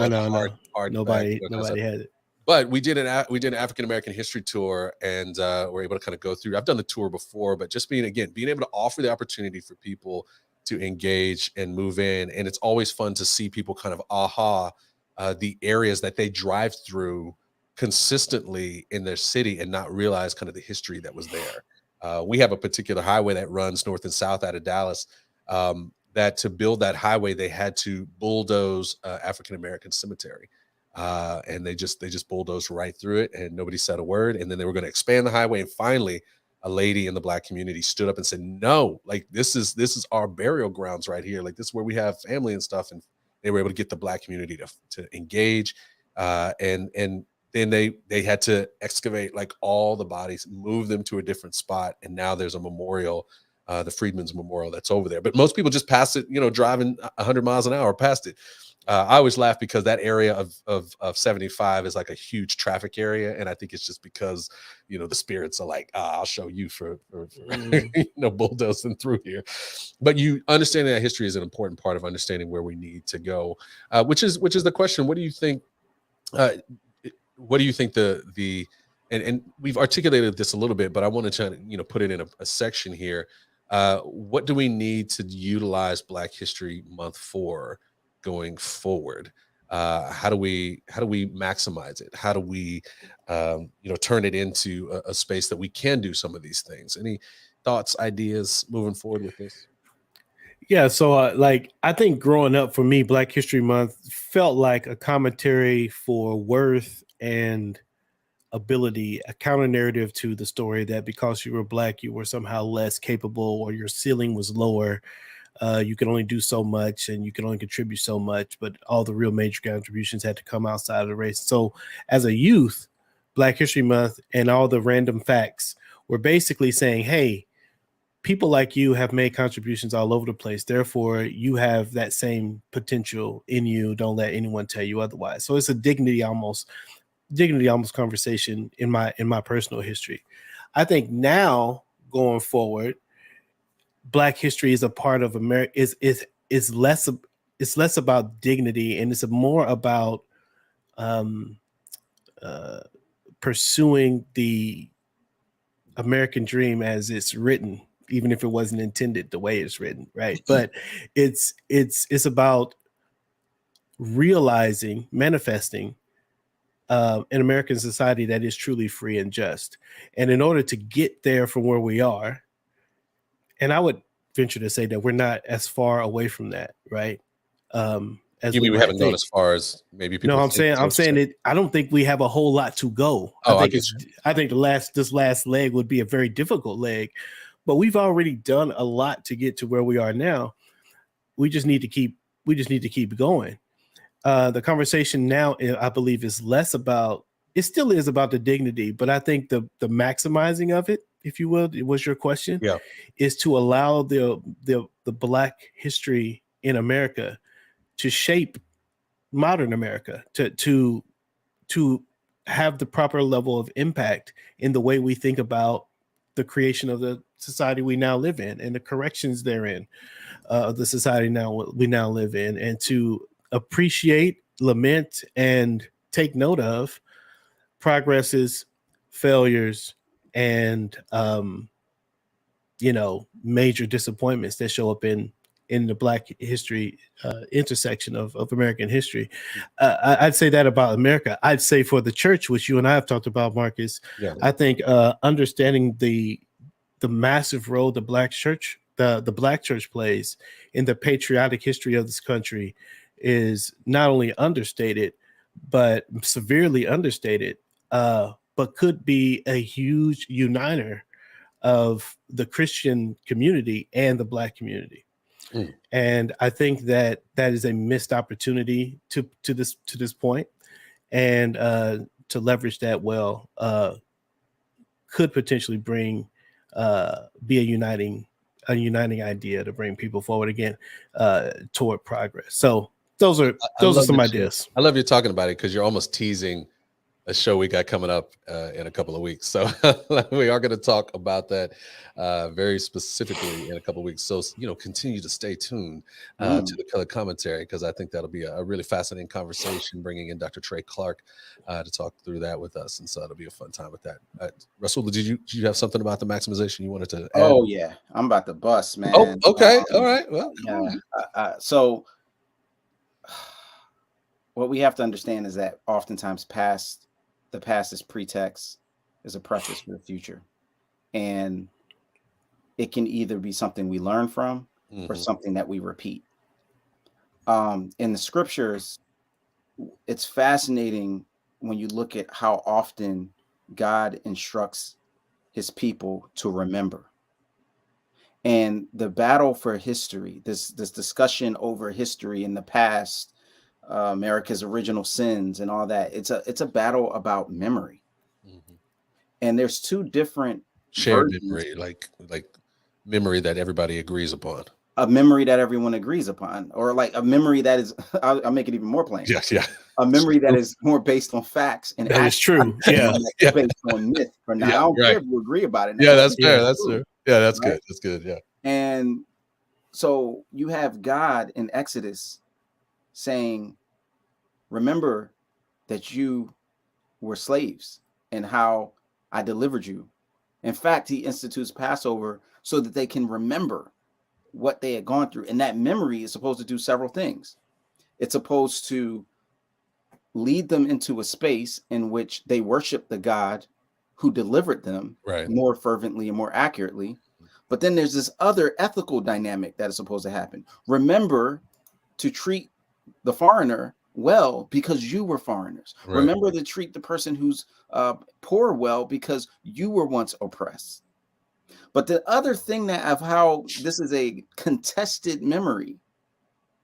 Hard nobody had it. But we did an African American history tour, and we're able to kind of go through. I've done the tour before, but just being able to offer the opportunity for people to engage and move in, and it's always fun to see people kind of the areas that they drive through consistently in their city and not realize kind of the history that was there. We have a particular highway that runs north and south out of Dallas, that to build that highway, they had to bulldoze African-American cemetery. And they just bulldozed right through it, and nobody said a word. And then they were going to expand the highway. And finally, a lady in the Black community stood up and said, no, like this is our burial grounds right here. Like this is where we have family and stuff. And they were able to get the Black community to engage. And then they had to excavate like all the bodies, move them to a different spot. And now there's a memorial, the Freedmen's Memorial, that's over there. But most people just pass it, driving 100 miles an hour past it. I always laugh because that area of 75 is like a huge traffic area. And I think it's just because, the spirits are like, I'll show you for bulldozing through here. But understanding that history is an important part of understanding where we need to go, which is the question. What do you think? What do you think and we've articulated this a little bit, but I want to try to, put it in a section here. What do we need to utilize Black History Month for going forward? How do we maximize it? How do we, turn it into a space that we can do some of these things? Any thoughts, ideas moving forward with this? Yeah. So I think growing up for me, Black History Month felt like a commentary for worth and ability, a counter narrative to the story that because you were Black, you were somehow less capable, or your ceiling was lower. You could only do so much and you could only contribute so much, but all the real major contributions had to come outside of the race. So as a youth, Black History Month and all the random facts were basically saying, hey, people like you have made contributions all over the place. Therefore, you have that same potential in you. Don't let anyone tell you otherwise. So it's a dignity almost conversation in my personal history. I think now going forward, Black history is a part of America. Is less about dignity, and it's more about pursuing the American dream as it's written, even if it wasn't intended the way it's written, right? But it's about manifesting an American society that is truly free and just. And in order to get there from where we are, and I would venture to say that we're not as far away from that, right? As we haven't gone as far as maybe people. No, I'm saying it. I don't think we have a whole lot to go. I think this last leg would be a very difficult leg, but we've already done a lot to get to where we are now. We just need to keep going. The conversation now, I believe, is less about. It still is about the dignity, but I think the maximizing of it, if you will, it was your question, is to allow the Black history in America to shape modern America, to have the proper level of impact in the way we think about the creation of the society we now live in and the corrections therein of the society we now live in, and to appreciate, lament, and take note of progresses, failures, and major disappointments that show up in the Black history intersection of American history. I'd say that about America. I'd say for the church, which you and I have talked about, Marcus, I think understanding the massive role the Black church plays in the patriotic history of this country is not only understated, but severely understated, but could be a huge uniter of the Christian community and the Black community. And I think that is a missed opportunity to this point, and to leverage that well could potentially bring be a uniting idea to bring people forward again toward progress. So those are some ideas. I love you talking about it, because you're almost teasing a show we got coming up in a couple of weeks. So we are going to talk about that very specifically in a couple of weeks. So, continue to stay tuned to the Color Commentary, because I think that'll be a really fascinating conversation, bringing in Dr. Trey Clark to talk through that with us. And so it'll be a fun time with that. Rasool, did you have something about the maximization you wanted to add? Oh, yeah. I'm about to bust, man. Oh, okay. All right. Well, yeah. So what we have to understand is that oftentimes the past is pretext, is a preface for the future. And it can either be something we learn from or something that we repeat. In the scriptures, it's fascinating when you look at how often God instructs his people to remember. And the battle for history, this discussion over history in the past, America's original sins and all that, it's a battle about memory. And there's two different shared versions. memory, like memory that everybody agrees upon. A memory that everyone agrees upon, or like a memory that is, I'll make it even more plain. Yeah. A memory that is more based on facts and that is true. Yeah. Based on myth. For now, I don't care if you agree about it. Yeah, that's fair. That's true. Yeah, that's good. That's good. Yeah. And so you have God in Exodus saying, remember that you were slaves and how I delivered you. In fact, he institutes Passover so that they can remember what they had gone through. And that memory is supposed to do several things. It's supposed to lead them into a space in which they worship the God who delivered them more fervently and more accurately. But then there's this other ethical dynamic that is supposed to happen. Remember to treat the foreigner well because you were foreigners. Remember to treat the person who's poor well because you were once oppressed. But the other thing that of how this is a contested memory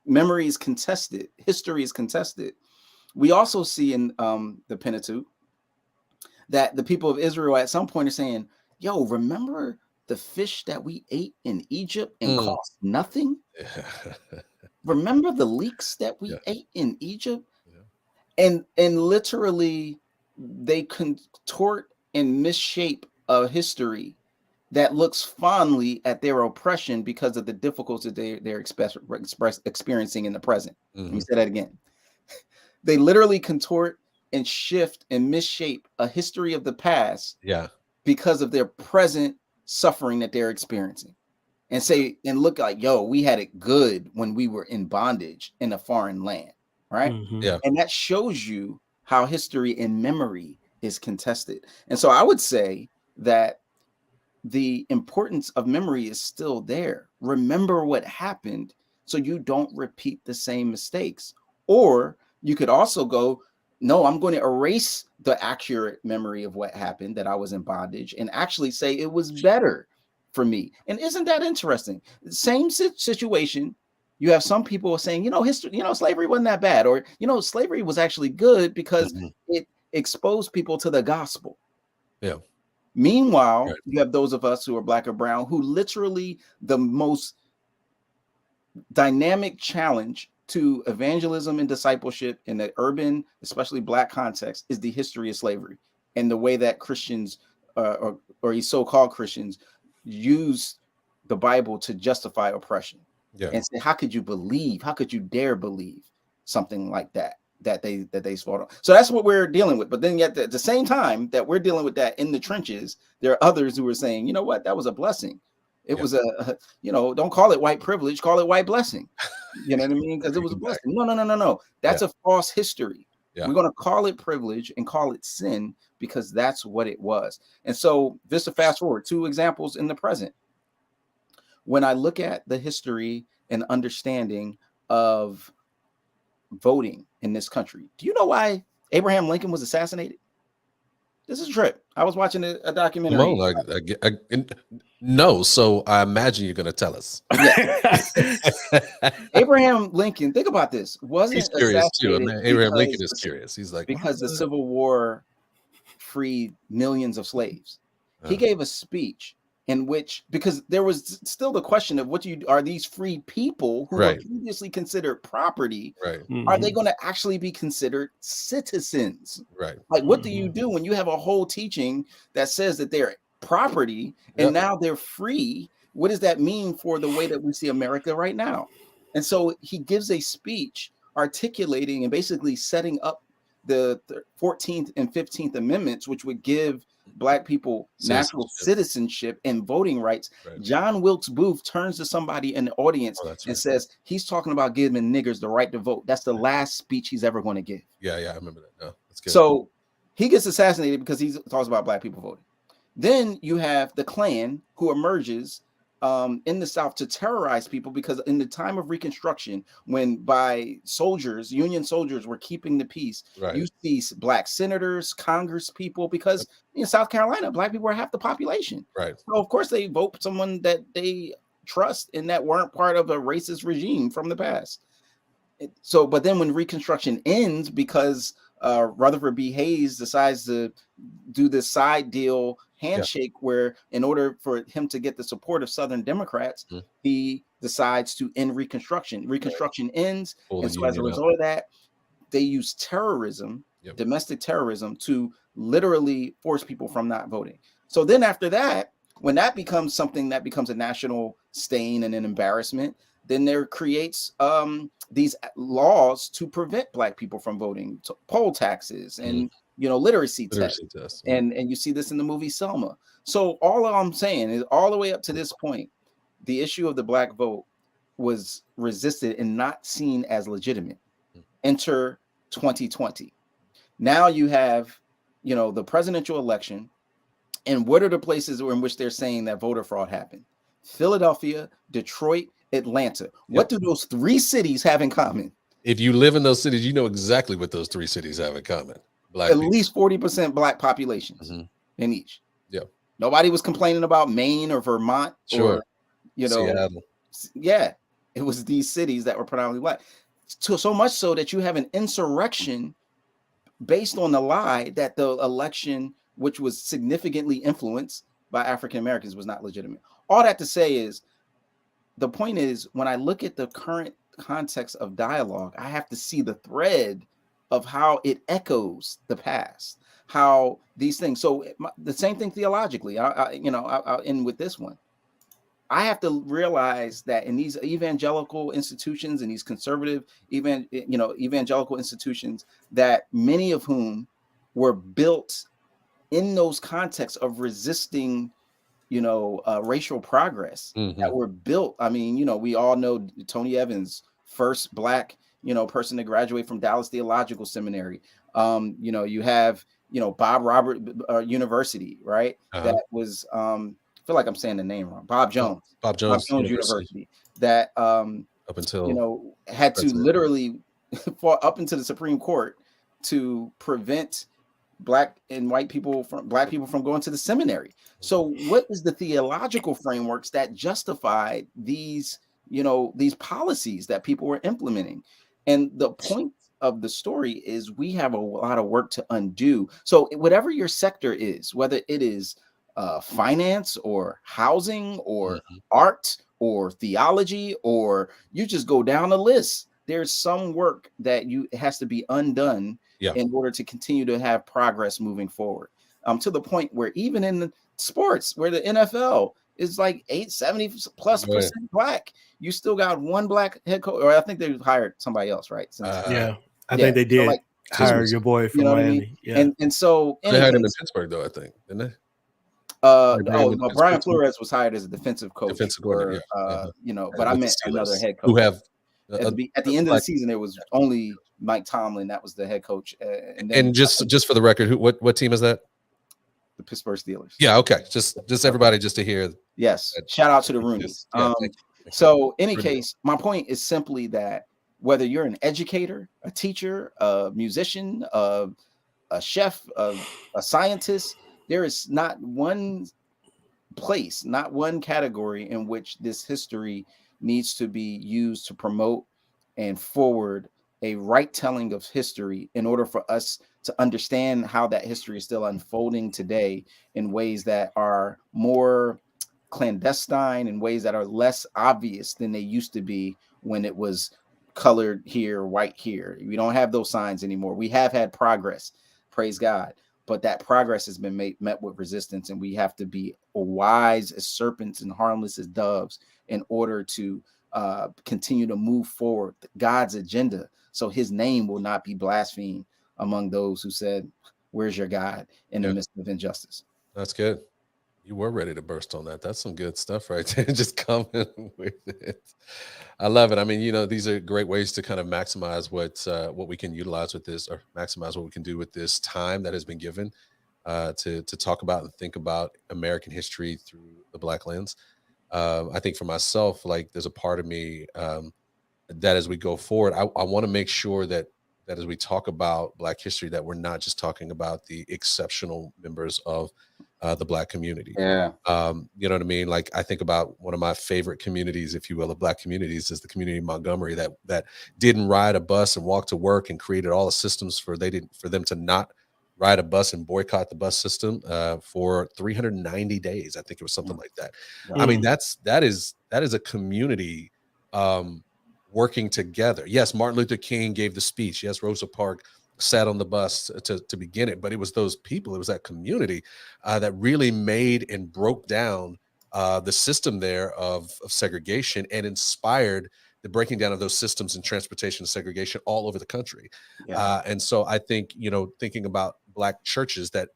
is contested, history is contested. We also see in the Pentateuch that the people of Israel at some point are saying, yo, remember the fish that we ate in Egypt and cost nothing? Remember the leeks that we ate in Egypt? And literally they contort and misshape a history that looks fondly at their oppression because of the difficulties they're experiencing in the present. Let me say that again. They literally contort and shift and misshape a history of the past because of their present suffering that they're experiencing. And say and look like, yo, we had it good when we were in bondage in a foreign land, right? And that shows you how history and memory is contested. And so I would say that the importance of memory is still there. Remember what happened so you don't repeat the same mistakes. Or you could also go, no, I'm going to erase the accurate memory of what happened, that I was in bondage, and actually say it was better for me. And isn't that interesting? Same situation. You have some people saying, history, slavery wasn't that bad, or, slavery was actually good because it exposed people to the gospel. Yeah. Meanwhile, you have those of us who are Black or brown who literally the most dynamic challenge to evangelism and discipleship in the urban, especially Black context, is the history of slavery and the way that Christians or so-called Christians use the Bible to justify oppression and say, how could you dare believe something like that they swore on? So that's what we're dealing with. But then yet at the same time that we're dealing with that in the trenches, there are others who are saying, you know what, that was a blessing. It was don't call it white privilege, call it white blessing. You know what I mean? Because it was a blessing. No. That's a false history. We're going to call it privilege and call it sin because that's what it was. And so just to fast forward, 2 examples in the present. When I look at the history and understanding of voting in this country. Do you know why Abraham Lincoln was assassinated? This is a trip. I was watching a documentary. No, so I imagine you're going to tell us. Yeah. Abraham Lincoln, think about this. He's curious too. Abraham Lincoln is curious. He's like, because the Civil War freed millions of slaves. He gave a speech in which, because there was still the question of are these free people who were previously considered property, are they going to actually be considered citizens? Right. Like, what do you do when you have a whole teaching that says that they're property and now they're free? What does that mean for the way that we see America right now? And so he gives a speech articulating and basically setting up the 14th and 15th Amendments, which would give Black people natural citizenship and voting rights. John Wilkes Booth turns to somebody in the audience and says he's talking about giving niggers the right to vote. That's the last speech he's ever going to give. Yeah, I remember that. No, that's good. So he gets assassinated because he talks about Black people voting. Then you have the Klan, who emerges in the South to terrorize people, because in the time of Reconstruction, when by soldiers, Union soldiers were keeping the peace, you see Black senators, Congress people, because in South Carolina, Black people are half the population. Right. So of course they vote someone that they trust and that weren't part of a racist regime from the past. So, but then when Reconstruction ends, because Rutherford B. Hayes decides to do this side deal handshake where in order for him to get the support of Southern Democrats, he decides to end Reconstruction. Reconstruction ends. And so as a result of that, they use terrorism, domestic terrorism, to literally force people from not voting. So then after that, when that becomes something that becomes a national stain and an embarrassment, then there creates these laws to prevent Black people from voting, poll taxes and literacy tests. And you see this in the movie Selma. So all I'm saying is, all the way up to this point, the issue of the Black vote was resisted and not seen as legitimate. Enter 2020. Now you have, the presidential election, and what are the places in which they're saying that voter fraud happened? Philadelphia, Detroit, Atlanta. What do those three cities have in common? If you live in those cities, you know exactly what those three cities have in common. At least 40% Black populations in each. Yeah. Nobody was complaining about Maine or Vermont or, Seattle. Yeah. It was these cities that were predominantly Black. So much so that you have an insurrection based on the lie that the election, which was significantly influenced by African Americans, was not legitimate. All that to say is, the point is, when I look at the current context of dialogue, I have to see the thread of how it echoes the past, how these things. So the same thing theologically. I'll end with this one. I have to realize that in these evangelical institutions and these conservative evangelical institutions, that many of whom were built in those contexts of resisting racial progress, that were built. I mean, we all know Tony Evans, first Black, person to graduate from Dallas Theological Seminary. You have, Bob Robert University, right? That was, I feel like I'm saying the name wrong. Bob Jones University. That up until had to literally fought up into the Supreme Court to prevent Black and white people from going to the seminary. So what is the theological frameworks that justified these policies that people were implementing? And the point of the story is, we have a lot of work to undo. So whatever your sector is, whether it is finance or housing or art or theology, or you just go down the list, there's some work that has to be undone in order to continue to have progress moving forward. To the point where even in the sports, where the NFL is like 70+% Black, you still got one Black head coach, or I think they hired somebody else, right? I think they did hire your boy from Miami. I mean? Yeah. And so they hired him in Pittsburgh, though, I think, didn't they? Brian Flores was hired as a defensive coach. But I meant another head coach. Who have at the end of the season, there was only Mike Tomlin that was the head coach. And just for the record, what team is that? The Pittsburgh Steelers. Yeah, okay. Just everybody just to hear. Yes. Shout out to the Roonies. So in any case, my point is simply that whether you're an educator, a teacher, a musician, a chef, a scientist, there is not one place, not one category in which this history needs to be used to promote and forward a right telling of history in order for us to understand how that history is still unfolding today in ways that are more clandestine, in ways that are less obvious than they used to be when it was colored here, white here. We don't have those signs anymore. We have had progress, praise God, but that progress has been met with resistance, and we have to be wise as serpents and harmless as doves in order to continue to move forward God's agenda, so his name will not be blasphemed among those who said, where's your God in the midst of injustice. That's good. You were ready to burst on that. That's some good stuff right there. Just coming with it. I love it. I mean, you know, these are great ways to kind of maximize what we can utilize with this, or maximize what we can do with this time that has been given to talk about and think about American history through the Black lens. I think for myself, like, there's a part of me that as we go forward, I want to make sure that as we talk about Black history, that we're not just talking about the exceptional members of the Black community. Yeah. You know what I mean? Like, I think about one of my favorite communities, if you will, of Black communities, is the community in Montgomery that didn't ride a bus and walk to work and created all the systems for them to not ride a bus and boycott the bus system for 390 days. I think it was something like that. I mean, that is a community working together. Yes, Martin Luther King gave the speech. Yes, Rosa Parks sat on the bus to begin it, but it was those people, it was that community that really made and broke down the system there of segregation and inspired the breaking down of those systems in transportation and segregation all over the country. And so I think, you know, thinking about Black churches that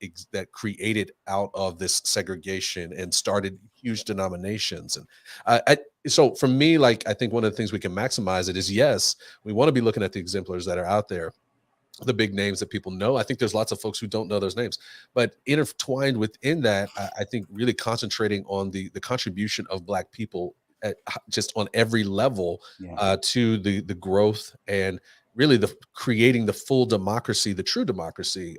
created out of this segregation and started huge denominations. And so for me, like, I think one of the things we can maximize it is, yes, we want to be looking at the exemplars that are out there, the big names that people know. I think there's lots of folks who don't know those names, but intertwined within that, I think really concentrating on the contribution of Black people just on every level to the growth and really the creating the full democracy, the true democracy,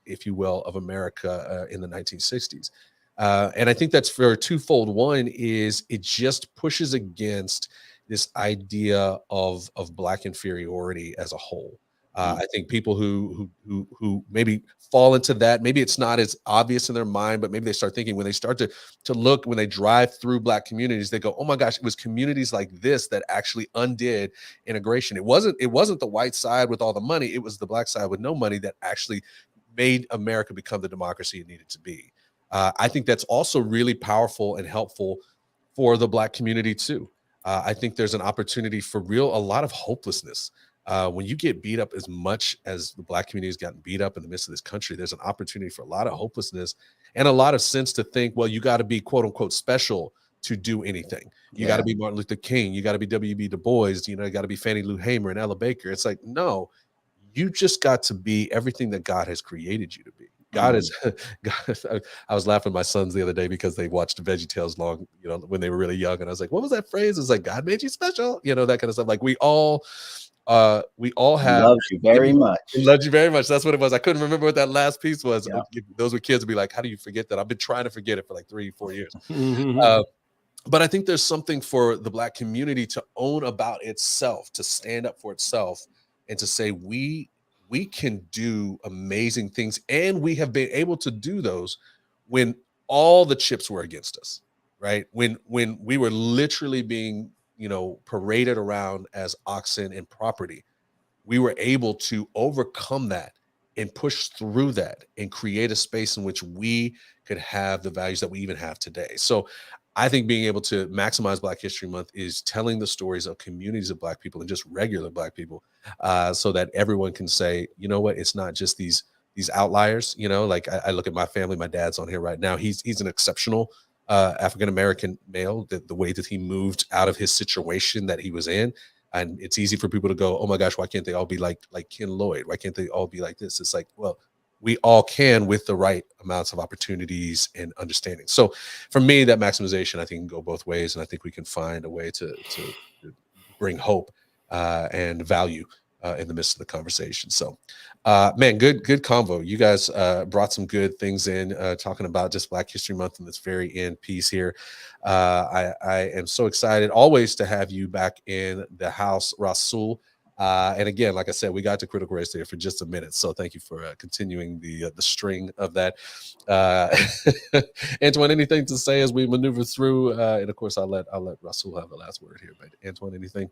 if you will, of America in the 1960s. And I think that's for twofold. One is it just pushes against this idea of Black inferiority as a whole. I think people who maybe fall into that, maybe it's not as obvious in their mind, but maybe they start thinking, when they start to look, when they drive through Black communities, they go, oh my gosh, it was communities like this that actually undid integration. It wasn't the white side with all the money. It was the Black side with no money that actually made America become the democracy it needed to be. I think that's also really powerful and helpful for the Black community too. I think there's an opportunity for a lot of hopelessness. When you get beat up as much as the Black community has gotten beat up in the midst of this country, there's an opportunity for a lot of hopelessness and a lot of sense to think, well, you got to be quote unquote special to do anything. You got to be Martin Luther King. You got to be W.B. Du Bois. You know, you got to be Fannie Lou Hamer and Ella Baker. It's like, no, you just got to be everything that God has created you to be. God is, I was laughing at my sons the other day because they watched VeggieTales when they were really young. And I was like, what was that phrase? It's like, God made you special, that kind of stuff. Like we all have loves you very much. Loves you very much. That's what it was. I couldn't remember what that last piece was. Yep. Those were kids would be like, how do you forget that? I've been trying to forget it for like 3-4 years. But I think there's something for the Black community to own about itself, to stand up for itself and to say, we can do amazing things. And we have been able to do those when all the chips were against us, right? When we were literally being, paraded around as oxen and property, we were able to overcome that and push through that and create a space in which we could have the values that we even have today. So I think being able to maximize Black History Month is telling the stories of communities of Black people and just regular Black people, so that everyone can say, you know what, it's not just these outliers. Like I look at my family, my dad's on here right now. He's an exceptional African-American male, the way that he moved out of his situation that he was in. And it's easy for people to go, oh my gosh, why can't they all be like Ken Lloyd? Why can't they all be like this? It's like, well, we all can with the right amounts of opportunities and understanding. So for me, that maximization, I think, can go both ways. And I think we can find a way to bring hope and value in the midst of the conversation. So, man, good convo. You guys brought some good things in, talking about just Black History Month and this very end piece here. I am so excited always to have you back in the house, Rasool. And again, like I said, we got to critical race there for just a minute. So thank you for continuing the string of that. Antoine, anything to say as we maneuver through? And of course, I'll let Rasool have the last word here. But Antoine, anything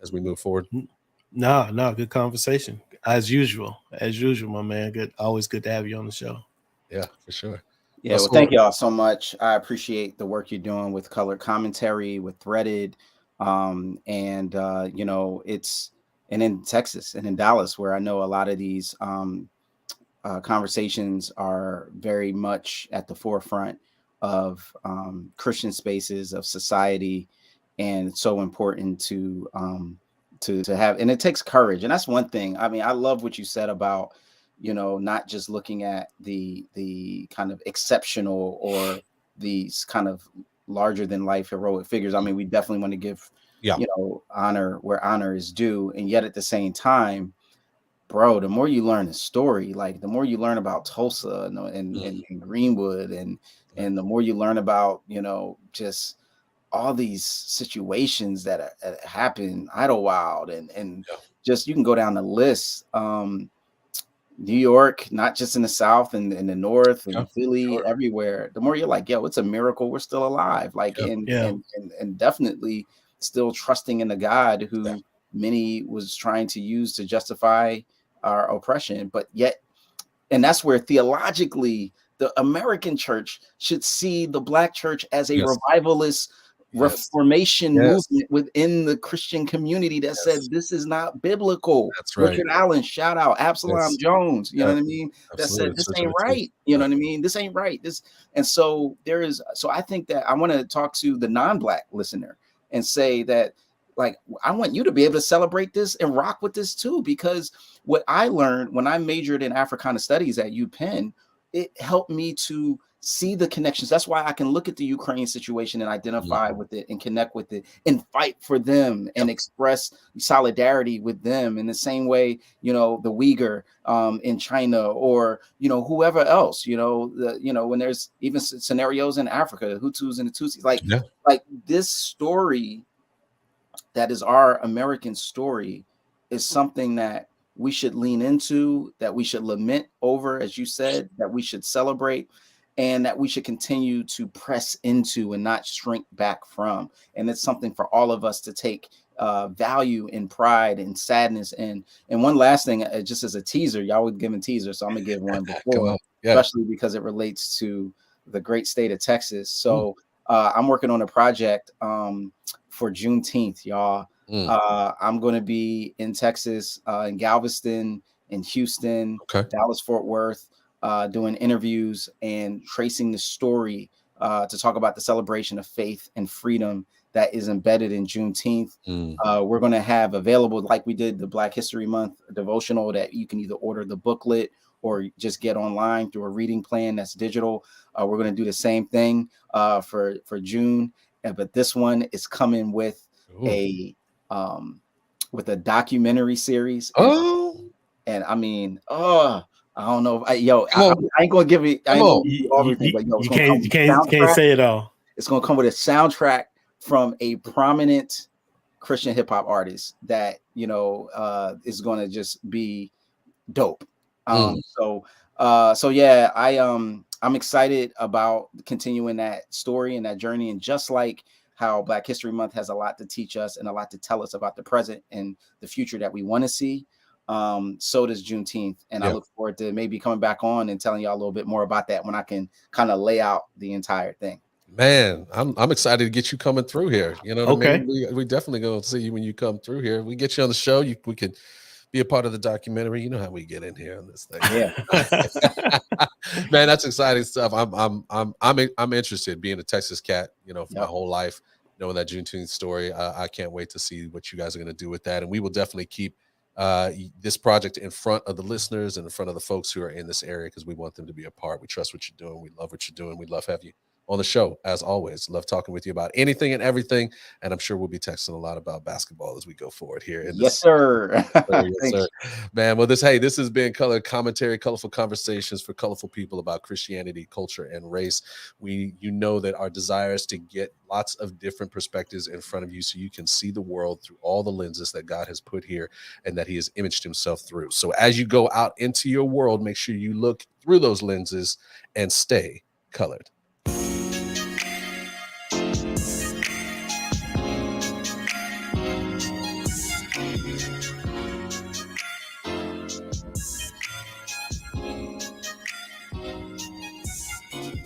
as we move forward? No, good conversation as usual, my man. Good, always good to have you on the show. Yeah, for sure. Yeah, well, thank y'all so much. I appreciate the work you're doing with Color Commentary, with Threaded, and you know, and in Texas and in Dallas, where I know a lot of these conversations are very much at the forefront of Christian spaces of society, and it's so important to have, and it takes courage. And that's one thing. I mean, I love what you said about, you know, not just looking at the kind of exceptional or these kind of larger than life heroic figures. I mean, we definitely want to give, you know, honor where honor is due. And yet at the same time, bro, the more you learn the story, like the more you learn about Tulsa and Greenwood, and the more you learn about, you know, just all these situations that happen, Idlewild, and just, you can go down the list. New York, not just in the South and in the North and Philly, everywhere. The more you're like, yo, it's a miracle we're still alive. Like, and definitely still trusting in the God who many was trying to use to justify our oppression. But yet, and that's where theologically the American church should see the Black church as a revivalist reformation movement within the Christian community that said this is not biblical. That's right. Richard Allen, shout out, Absalom Jones, you know what I mean? Absolutely. That said this ain't right. You know what I mean? This ain't right. And so I think that I want to talk to the non-Black listener and say that, like, I want you to be able to celebrate this and rock with this too, because what I learned when I majored in Africana Studies at UPenn, it helped me to see the connections. That's why I can look at the Ukraine situation and identify with it and connect with it and fight for them and express solidarity with them in the same way, you know, the Uyghur in China, or, you know, whoever else, you know, when there's even scenarios in Africa, the Hutus and the Tutsis, like this story that is our American story is something that we should lean into, that we should lament over, as you said, that we should celebrate, and that we should continue to press into and not shrink back from. And it's something for all of us to take value and pride and sadness. And one last thing, just as a teaser, y'all would give a teaser, so I'm gonna give one before, especially because it relates to the great state of Texas. So I'm working on a project for Juneteenth, y'all. I'm going to be in Texas, in Galveston, in Houston, Dallas, Fort Worth, doing interviews and tracing the story to talk about the celebration of faith and freedom that is embedded in Juneteenth. We're going to have available, like we did the Black History Month devotional, that you can either order the booklet or just get online through a reading plan that's digital. We're going to do the same thing for June, but this one is coming with a documentary series. And I mean, I don't know. I ain't gonna give it. I ain't gonna give you everything, but you can't say it all. It's gonna come with a soundtrack from a prominent Christian hip hop artist that, you know, is gonna just be dope. So yeah, I'm excited about continuing that story and that journey. And just like how Black History Month has a lot to teach us and a lot to tell us about the present and the future that we want to see, so does Juneteenth. And I look forward to maybe coming back on and telling y'all a little bit more about that when I can kind of lay out the entire thing. Man, I'm excited to get you coming through here. You know what I mean? We definitely going to see you when you come through here. We get you on the show. We could be a part of the documentary. You know how we get in here on this thing. Man, that's exciting stuff. I'm interested, being a Texas cat, you know, for my whole life, knowing that Juneteenth story. I can't wait to see what you guys are going to do with that. And we will definitely keep this project in front of the listeners and in front of the folks who are in this area, because we want them to be a part. We trust what you're doing. We love what you're doing. We love having you on the show, as always. Love talking with you about anything and everything. And I'm sure we'll be texting a lot about basketball as we go forward here. Yes, sir. Yes, sir. Man, well, this has been Color Commentary, colorful conversations for colorful people about Christianity, culture, and race. You know that our desire is to get lots of different perspectives in front of you so you can see the world through all the lenses that God has put here and that he has imaged himself through. So as you go out into your world, make sure you look through those lenses and stay colored.